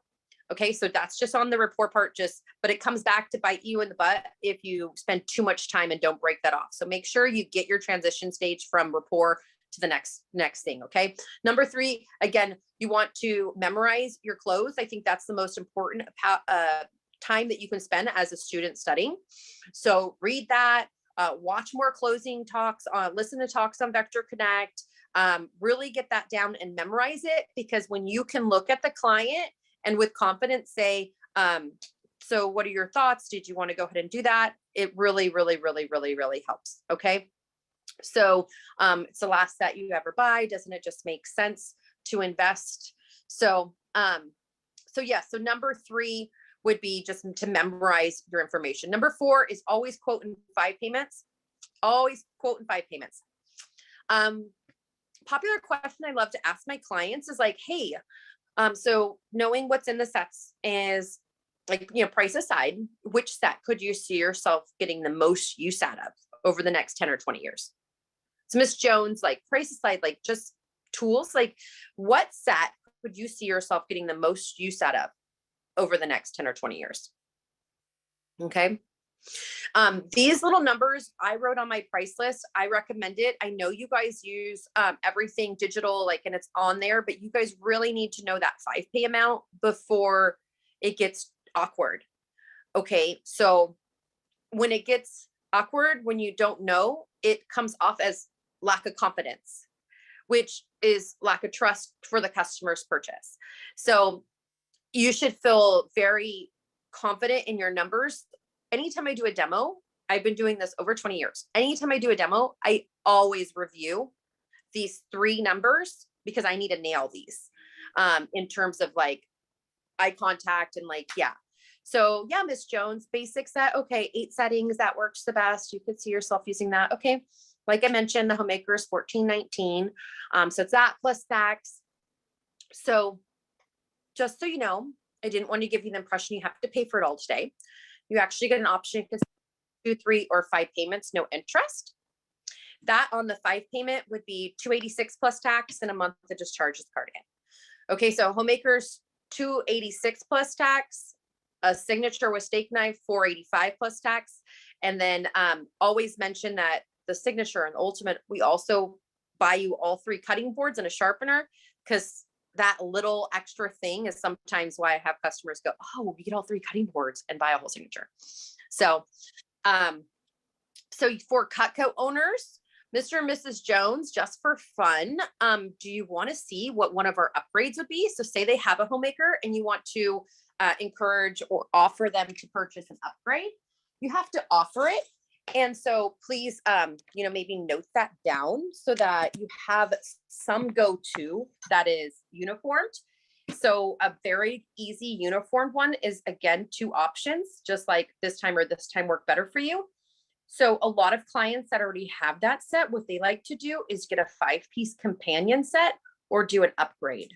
Okay, so that's just on the rapport part, but it comes back to bite you in the butt if you spend too much time and don't break that off. So make sure you get your transition stage from rapport to the next thing. Okay. Number 3, again, you want to memorize your close. I think that's the most important time that you can spend as a student studying. So read that, watch more closing talks, listen to talks on Vector Connect, really get that down and memorize it, because when you can look at the client and with confidence say, so what are your thoughts? Did you want to go ahead and do that? It really, really, really, really, really helps. Okay. So it's the last set you ever buy. Doesn't it just make sense to invest? So yeah, so number 3 would be just to memorize your information. Number 4 is always quote in 5 payments. Always quote in 5 payments. Popular question I love to ask my clients is like, hey, so knowing what's in the sets is like, price aside, which set could you see yourself getting the most use out of over the next 10 or 20 years? So Miss Jones, like price aside, like just tools, like what set could you see yourself getting the most use out of over the next 10 or 20 years? Okay. These little numbers I wrote on my price list, I recommend it. I know you guys use everything digital, like, and it's on there, but you guys really need to know that 5 pay amount before it gets awkward. Okay. So when it gets awkward, when you don't know, it comes off as lack of confidence, which is lack of trust for the customer's purchase. So you should feel very confident in your numbers. Anytime I do a demo, I've been doing this over 20 years. Anytime I do a demo, I always review these 3 numbers because I need to nail these in terms of like eye contact and like, yeah. So yeah, Miss Jones, basic set. Okay. 8 settings. That works the best. You could see yourself using that. Okay. Like I mentioned, the homemaker is $14.19. So it's that plus tax. So just so you know, I didn't want to give you the impression you have to pay for it all today. You actually get an option to 2, 3, or 5 payments, no interest. That on the 5 payment would be $286 plus tax, and a month that just charges the card in. Okay, so homemakers $286 plus tax, a signature with steak knife $485 plus tax, and then always mention that the signature and ultimate, we also buy you all 3 cutting boards and a sharpener, because that little extra thing is sometimes why I have customers go, oh, we get all 3 cutting boards and buy a whole signature. So, so for Cutco owners, Mr. and Mrs. Jones, just for fun, do you want to see what one of our upgrades would be? So say they have a homemaker and you want to encourage or offer them to purchase an upgrade, you have to offer it. And so please, you know, maybe note that down so that you have some go-to that is uniformed. So a very easy uniformed one is, again, 2 options, just like this time or this time work better for you. So a lot of clients that already have that set, what they like to do is get a 5-piece companion set or do an upgrade.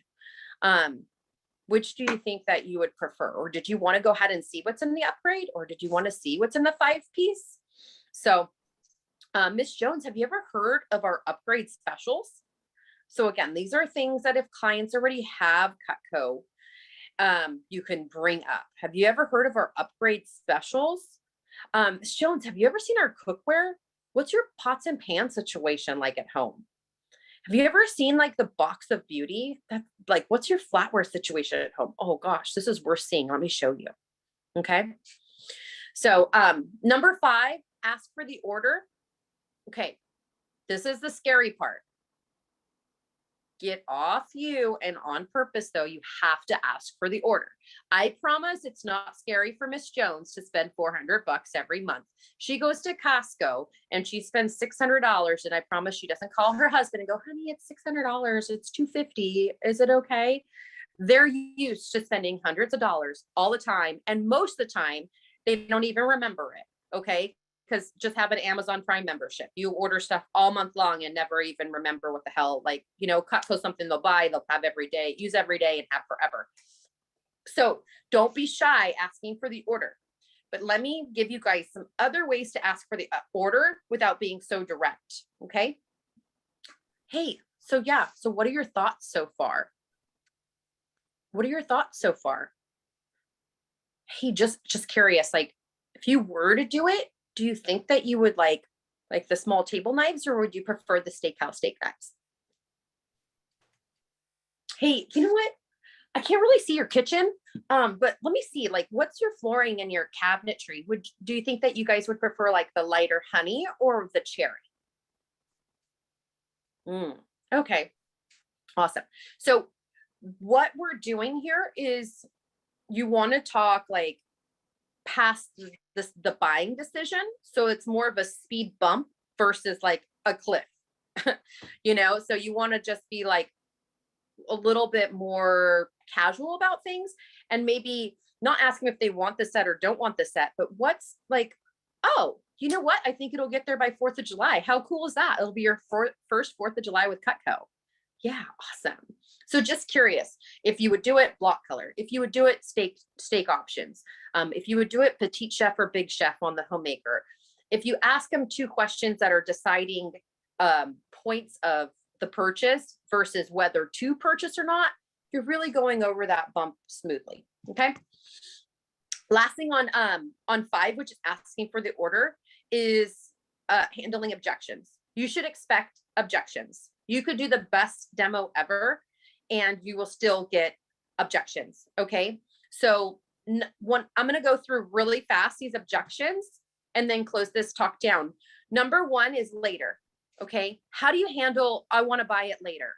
Which do you think that you would prefer? Or did you want to go ahead and see what's in the upgrade? Or did you want to see what's in the 5-piece? So Miss Jones, have you ever heard of our upgrade specials? So again, these are things that if clients already have Cutco, you can bring up. Have you ever heard of our upgrade specials? Ms. Jones, have you ever seen our cookware? What's your pots and pans situation like at home? Have you ever seen like the box of beauty? That's like, what's your flatware situation at home? Oh gosh, this is worth seeing. Let me show you. Okay. So number 5, ask for the order. Okay. This is the scary part. Get off you, and on purpose though, you have to ask for the order. I promise it's not scary for Miss Jones to spend $400 every month. She goes to Costco and she spends $600, and I promise she doesn't call her husband and go, honey, it's $600, it's $250, is it okay? They're used to spending hundreds of dollars all the time, and most of the time they don't even remember it. Okay. Because just have an Amazon Prime membership. You order stuff all month long and never even remember what the hell, like, you know, Cutco something they'll buy, they'll have every day, use every day and have forever. So don't be shy asking for the order. But let me give you guys some other ways to ask for the order without being so direct. Okay. Hey, so yeah. So what are your thoughts so far? What are your thoughts so far? Hey, just curious, like if you were to do it, do you think that you would like the small table knives, or would you prefer the steakhouse steak knives? Hey, you know what? I can't really see your kitchen, but let me see, like, what's your flooring and your cabinetry? Do you think that you guys would prefer like the lighter honey or the cherry? Okay, awesome. So what we're doing here is you want to talk like past the buying decision. So it's more of a speed bump versus like a cliff, you know? So you want to just be like a little bit more casual about things, and maybe not asking if they want the set or don't want the set, but what's like, oh, you know what? I think it'll get there by 4th of July. How cool is that? It'll be your first 4th of July with Cutco. Yeah, awesome. So just curious if you would do it block color, if you would do it steak options, if you would do it petite chef or big chef on the homemaker. If you ask them 2 questions that are deciding points of the purchase versus whether to purchase or not, you're really going over that bump smoothly. Okay. Last thing on 5, which is asking for the order, is handling objections. You should expect objections. You could do the best demo ever and you will still get objections. Okay. So I'm going to go through really fast these objections and then close this talk down. Number 1 is later. Okay. How do you handle, I want to buy it later?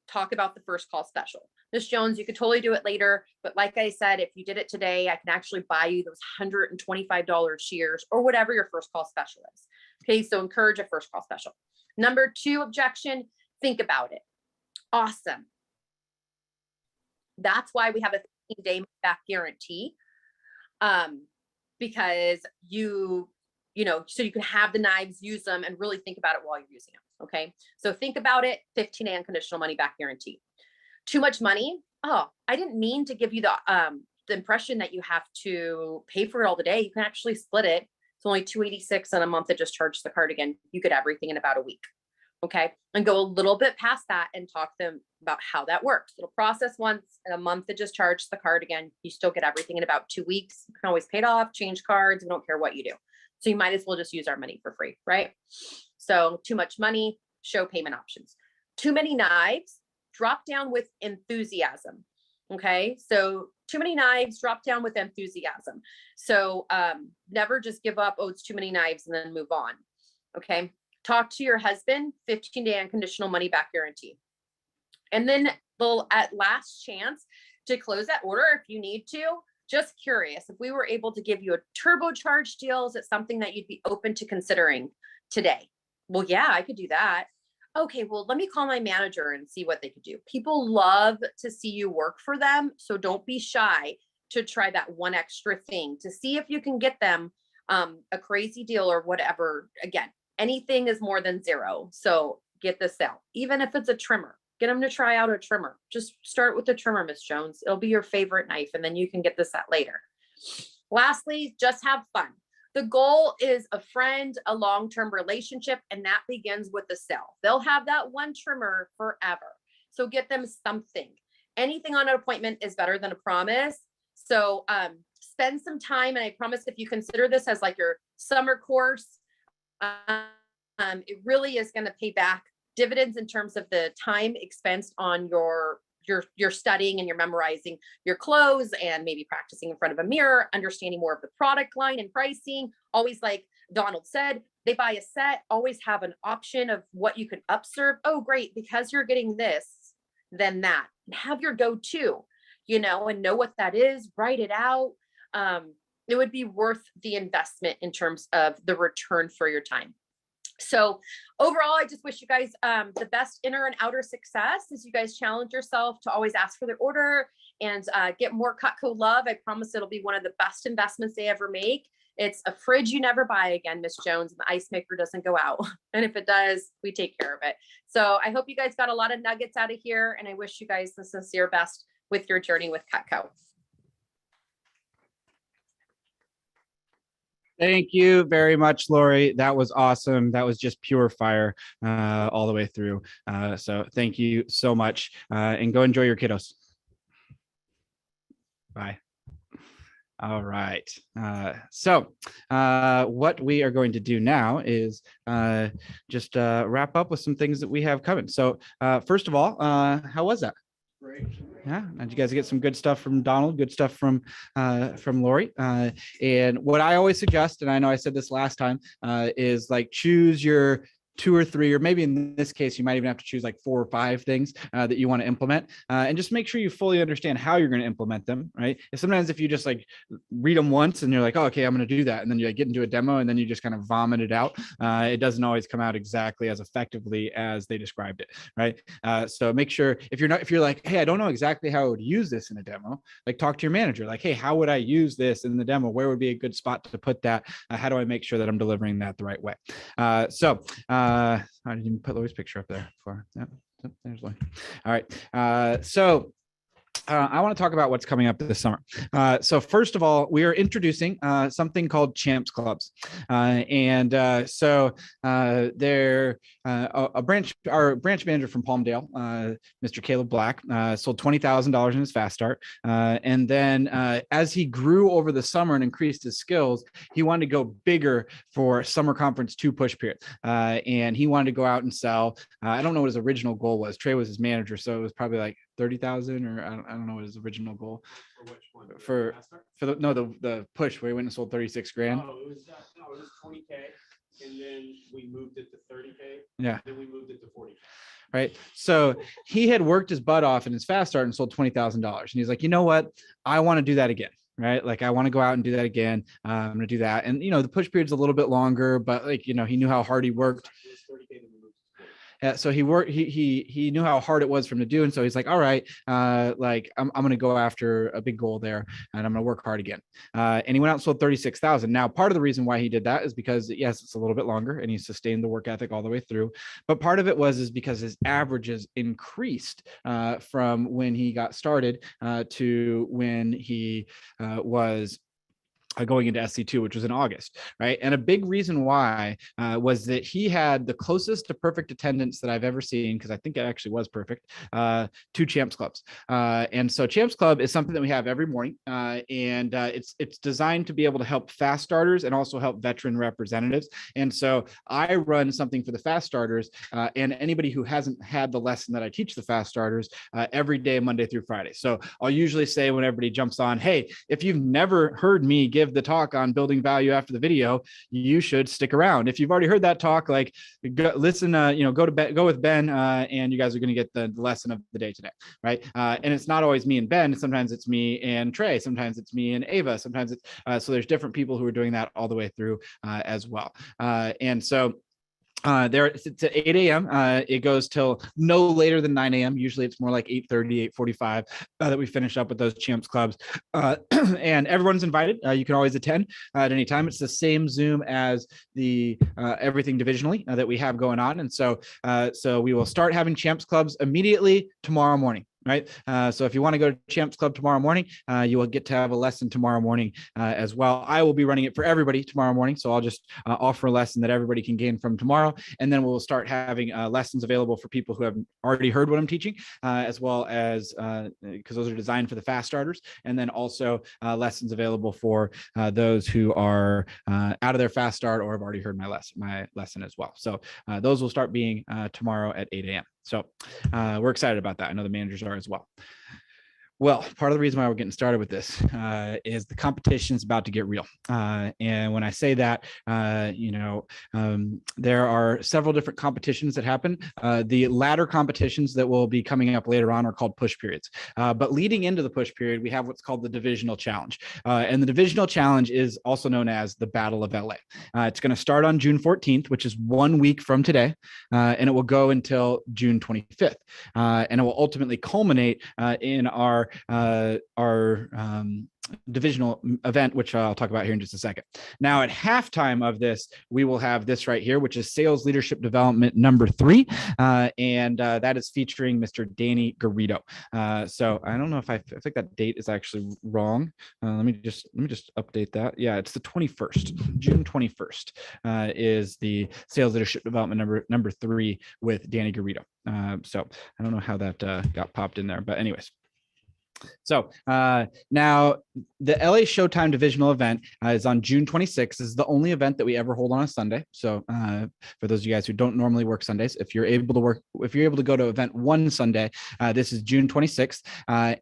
Talk about the first call special. Ms. Jones, you could totally do it later. But like I said, if you did it today, I can actually buy you those $125 shears or whatever your first call special is. Okay. So encourage a first call special. Number 2 objection, think about it. Awesome. That's why we have a 15-day back guarantee. Because you know, so you can have the knives, use them, and really think about it while you're using them. Okay. So think about it, 15-day unconditional money back guarantee. Too much money. Oh, I didn't mean to give you the impression that you have to pay for it all the day. You can actually split it. It's only $286 in a month that just charges the cardigan. You get everything in about a week. Okay. And go a little bit past that and talk to them about how that works. It'll process once in a month that just charges the cardigan. You still get everything in about 2 weeks. You can always pay it off, change cards. We don't care what you do. So you might as well just use our money for free, right? So too much money, show payment options. Too many knives. drop down with enthusiasm. Okay. So too many knives, drop down with enthusiasm. So never just give up, oh, it's too many knives and then move on. Okay. Talk to your husband, 15-day unconditional money back guarantee. And then the at last chance to close that order if you need to. Just curious, if we were able to give you a turbocharged deal, is it something that you'd be open to considering today? Well, yeah, I could do that. Okay, well, let me call my manager and see what they could do. People love to see you work for them. So don't be shy to try that one extra thing to see if you can get them a crazy deal or whatever. Again, anything is more than zero. So get the sale, even if it's a trimmer. Get them to try out a trimmer. Just start with the trimmer, Miss Jones. It'll be your favorite knife, and then you can get the set later. Lastly, just have fun. The goal is a friend, a long-term relationship, and that begins with the sale. They'll have that one trimmer forever. So get them something. Anything on an appointment is better than a promise. So spend some time, and I promise if you consider this as like your summer course, it really is going to pay back dividends in terms of the time expensed on your studying and your memorizing your clothes and maybe practicing in front of a mirror, understanding more of the product line and pricing. Always, like Donald said, they buy a set, always have an option of what you could upserve. Oh, great, because you're getting this, then that. Have your go-to, and know what that is, write it out. It would be worth the investment in terms of the return for your time. So overall, I just wish you guys the best inner and outer success as you guys challenge yourself to always ask for their order and get more Cutco love. I promise it'll be one of the best investments they ever make. It's a fridge you never buy again, Miss Jones, and the ice maker doesn't go out. And if it does, we take care of it. So I hope you guys got a lot of nuggets out of here, and I wish you guys the sincere best with your journey with Cutco. Thank you very much, Lori. That was awesome. That was just pure fire all the way through. So thank you so much, and go enjoy your kiddos. Bye. All right. So what we are going to do now is just wrap up with some things that we have coming. So first of all, how was that? Great. Yeah, did you guys get some good stuff from Donald? Good stuff from Lori. And what I always suggest, and I know I said this last time, is like choose your 2 or 3, or maybe in this case, you might even have to choose like 4 or 5 things that you want to implement, and just make sure you fully understand how you're going to implement them, right? And sometimes if you just like read them once and you're like, oh, okay, I'm going to do that. And then you like get into a demo and then you just kind of vomit it out. It doesn't always come out exactly as effectively as they described it, right? So make sure if you're like, hey, I don't know exactly how I would use this in a demo, like talk to your manager, like, hey, how would I use this in the demo? Where would be a good spot to put that? How do I make sure that I'm delivering that the right way? I didn't even put Lori's picture up there before. Yep, there's Lori. All right. So I want to talk about what's coming up this summer. So first of all, we are introducing something called Champs Clubs. Our branch manager from Palmdale, Mr. Caleb Black, sold $20,000 in his fast start. And then as he grew over the summer and increased his skills, he wanted to go bigger for Summer Conference 2 push period. And he wanted to go out and sell. I don't know what his original goal was. Trey was his manager, so it was probably like 30,000, or I don't know what his original goal For which one? for Master? the push where he went and sold 36 grand. Oh, it was 20K, and then we moved it to 30K. Yeah. Then we moved it to 40K. Right. So he had worked his butt off in his fast start and sold $20,000. And he's like, you know what? I want to do that again. Right. Like I want to go out and do that again. I'm going to do that. And, the push period's a little bit longer, but like, he knew how hard he worked. It was 30K, then we moved to 40K. So he worked, he knew how hard it was for him to do. And so he's like, all right, like I'm going to go after a big goal there and I'm going to work hard again. And he went out and sold 36,000. Now, part of the reason why he did that is because yes, it's a little bit longer and he sustained the work ethic all the way through. But part of it is because his averages increased from when he got started to when he was going into SC2, which was in August, right? And a big reason why was that he had the closest to perfect attendance that I've ever seen, because I think it actually was perfect, to Champs Clubs. And so Champs Club is something that we have every morning, and it's designed to be able to help fast starters and also help veteran representatives. And so I run something for the fast starters and anybody who hasn't had the lesson that I teach the fast starters every day, Monday through Friday. So I'll usually say when everybody jumps on, hey, if you've never heard me give the talk on building value after the video, you should stick around. If you've already heard that talk, like listen, go to bed, go with Ben, and you guys are going to get the lesson of the day today, right? And it's not always me and Ben. Sometimes it's me and Trey. Sometimes it's me and Ava. Sometimes it's so there's different people who are doing that all the way through as well. And so there it's at 8 a.m. It goes till no later than 9 a.m. Usually it's more like 8:30, 8:45 that we finish up with those Champs Clubs. And everyone's invited. You can always attend at any time. It's the same Zoom as the everything divisionally that we have going on. And so we will start having Champs Clubs immediately tomorrow morning. Right. So if you want to go to Champs Club tomorrow morning, you will get to have a lesson tomorrow morning as well. I will be running it for everybody tomorrow morning. So I'll just offer a lesson that everybody can gain from tomorrow. And then we'll start having lessons available for people who have already heard what I'm teaching, as well as because those are designed for the fast starters. And then also lessons available for those who are out of their fast start or have already heard my lesson as well. So those will start being tomorrow at 8 a.m. So we're excited about that. I know the managers are as well. Well, part of the reason why we're getting started with this is the competition is about to get real. And when I say that, there are several different competitions that happen. The latter competitions that will be coming up later on are called push periods. But leading into the push period, we have what's called the divisional challenge. And the divisional challenge is also known as the Battle of LA. It's going to start on June 14th, which is 1 week from today, and it will go until June 25th. And it will ultimately culminate in our divisional event, which I'll talk about here in just a second. Now, at halftime of this, we will have this right here, which is Sales Leadership Development number 3, and that is featuring Mr. Danny Garrido. So I don't know if I think that date is actually wrong. Let me just update that. Yeah, it's the 21st, June 21st is the Sales Leadership Development number 3 with Danny Garrido. So I don't know how that got popped in there, but anyways. So now the LA Showtime divisional event is on June 26th. This is the only event that we ever hold on a Sunday. So for those of you guys who don't normally work Sundays, if you're able to go to event 1 Sunday, this is June 26th.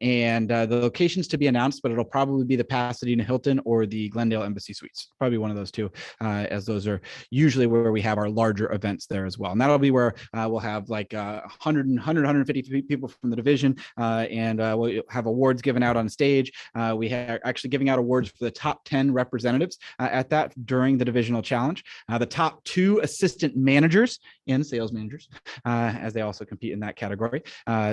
And the locations to be announced, but it'll probably be the Pasadena Hilton or the Glendale Embassy Suites. Probably one of those two, as those are usually where we have our larger events there as well. And that'll be where we'll have like 150 people from the division, and we'll have awards given out on stage. We are actually giving out awards for the top 10 representatives at that during the divisional challenge. The top 2 assistant managers and sales managers, as they also compete in that category.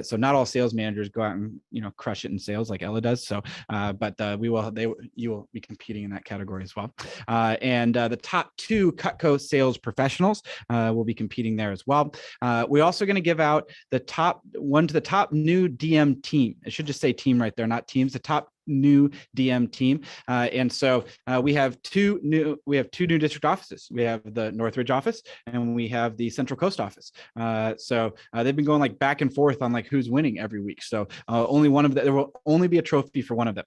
So not all sales managers go out and crush it in sales like Ella does. So, but you will be competing in that category as well. And the top 2 Cutco sales professionals will be competing there as well. We're also going to give out the top one to the top new DM team. It should just say team right there, not teams. The top new DM team. And so we have two new district offices. We have the Northridge office and we have the Central Coast office. So they've been going like back and forth on like who's winning every week. So only one of them, there will only be a trophy for one of them.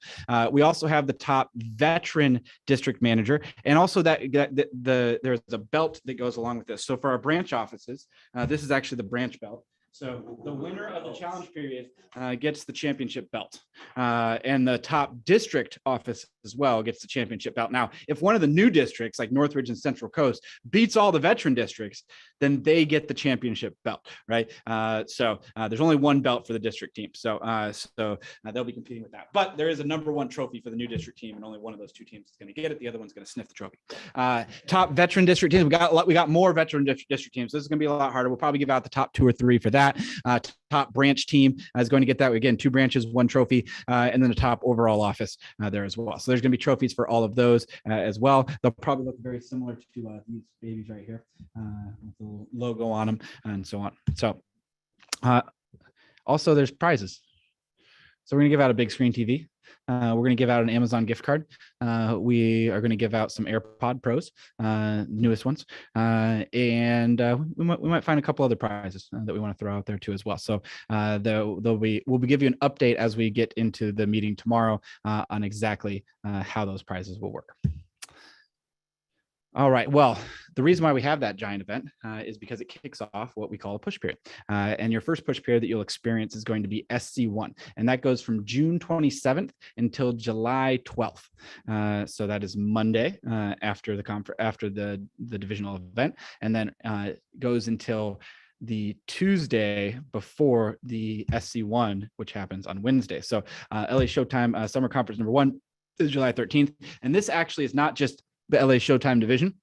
We also have the top veteran district manager, and also there's a belt that goes along with this. So for our branch offices, this is actually the branch belt. So the winner of the challenge period gets the championship belt, and the top district office as well gets the championship belt. Now, if one of the new districts like Northridge and Central Coast beats all the veteran districts, then they get the championship belt, right? So there's only one belt for the district team. So they'll be competing with that. But there is a number 1 trophy for the new district team, and only one of those 2 teams is going to get it. The other one's going to sniff the trophy. Top veteran district teams. We got more veteran district teams. So this is going to be a lot harder. We'll probably give out the top 2 or 3 for that. Top branch team is going to get that. Again, 2 branches, 1 trophy, and then the top overall office there as well. So there's going to be trophies for all of those as well. They'll probably look very similar to these babies right here with the little logo on them and so on. So also there's prizes. So we're going to give out a big screen TV. we're going to give out an Amazon gift card. We are going to give out some AirPod Pros, newest ones, and we might find a couple other prizes that we want to throw out there too as well. So we'll be giving you an update as we get into the meeting tomorrow on exactly how those prizes will work. All right. Well, the reason why we have that giant event is because it kicks off what we call a push period. And your first push period that you'll experience is going to be SC1. And that goes from June 27th until July 12th. So that is Monday after the divisional event. And then goes until the Tuesday before the SC1, which happens on Wednesday. So LA Showtime Summer Conference number 1 is July 13th. And this actually is not just the LA Showtime division.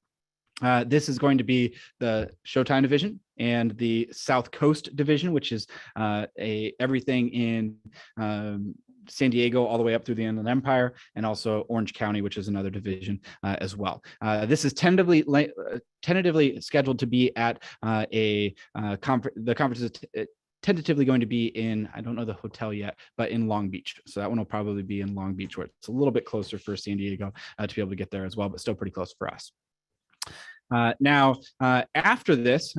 This is going to be the Showtime division and the South Coast division, which is everything in San Diego all the way up through the Inland Empire, and also Orange County, which is another division as well. This is tentatively scheduled to be at the conference is tentatively going to be in, I don't know the hotel yet, but in Long Beach. So that one will probably be in Long Beach, where it's a little bit closer for San Diego to be able to get there as well, but still pretty close for us. Now, after this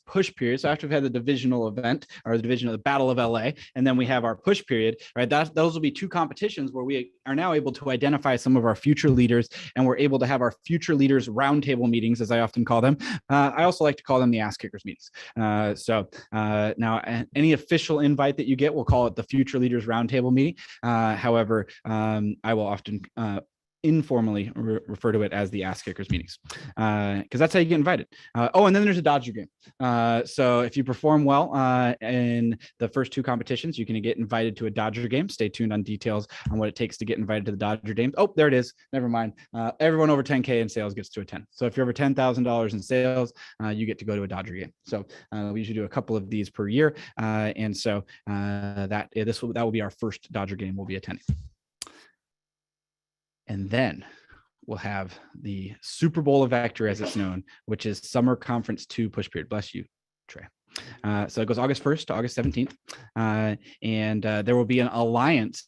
push period, so after we've had the divisional event or the division of the Battle of LA, and then we have our push period, right? Those will be 2 competitions where we are now able to identify some of our future leaders, and we're able to have our future leaders roundtable meetings, as I often call them. I also like to call them the ass kickers meetings. Now, any official invite that you get, we'll call it the future leaders roundtable meeting. However, I will often informally refer to it as the ass kickers meetings, because that's how you get invited. And then there's a Dodger game. So if you perform well in the first 2 competitions, you can get invited to a Dodger game. Stay tuned on details on what it takes to get invited to the Dodger game. Oh, there it is. Never mind. Everyone over 10K in sales gets to attend. So if you're over $10,000 in sales, you get to go to a Dodger game. So we usually do a couple of these per year, and so that will be our first Dodger game we'll be attending. And then we'll have the Super Bowl of Vector, as it's known, which is Summer Conference 2 push period. Bless you, Trey. So it goes August 1st to August 17th. And there will be an alliance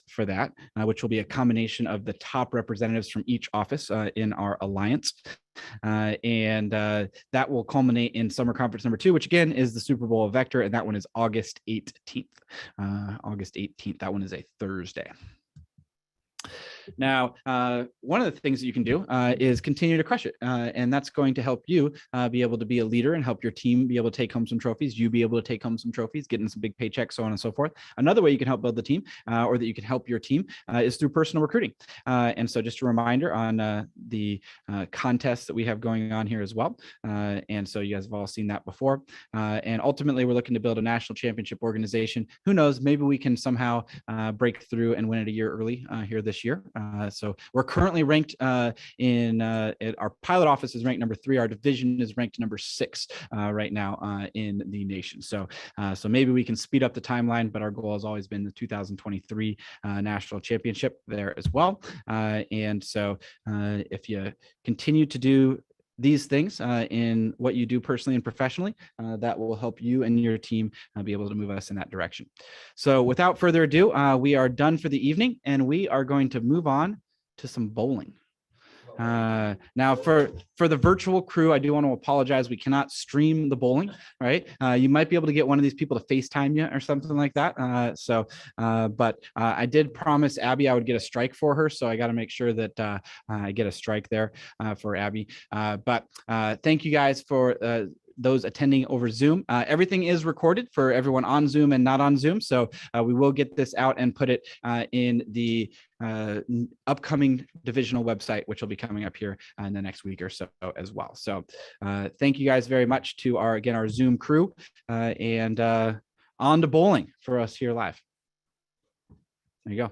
for that, which will be a combination of the top representatives from each office in our alliance. And that will culminate in Summer Conference number 2, which again is the Super Bowl of Vector. And that one is August 18th. August 18th. That one is a Thursday. Now, one of the things that you can do is continue to crush it. And that's going to help you be able to be a leader and help your team be able to take home some trophies, you be able to take home some trophies, getting some big paychecks, so on and so forth. Another way you can help build the team or that you can help your team is through personal recruiting. And so just a reminder on the contests that we have going on here as well. And so you guys have all seen that before. And ultimately, we're looking to build a national championship organization. Who knows, maybe we can somehow break through and win it a year early here this year. So we're currently ranked our pilot office is ranked number 3. Our division is ranked number 6 right now in the nation. So maybe we can speed up the timeline, but our goal has always been the 2023 national championship there as well. And so if you continue to do these things in what you do personally and professionally, that will help you and your team be able to move us in that direction. So without further ado, we are done for the evening, and we are going to move on to some bowling. Now for the virtual crew, I do want to apologize. We cannot stream the bowling, right? You might be able to get one of these people to FaceTime you or something like that. But I did promise Abby I would get a strike for her. So I got to make sure that I get a strike there for Abby. But thank you guys for those attending over Zoom. Everything is recorded for everyone on Zoom and not on Zoom. So we will get this out and put it in the upcoming divisional website, which will be coming up here in the next week or so as well. So thank you guys very much to our Zoom crew, and on to bowling for us here live. There you go.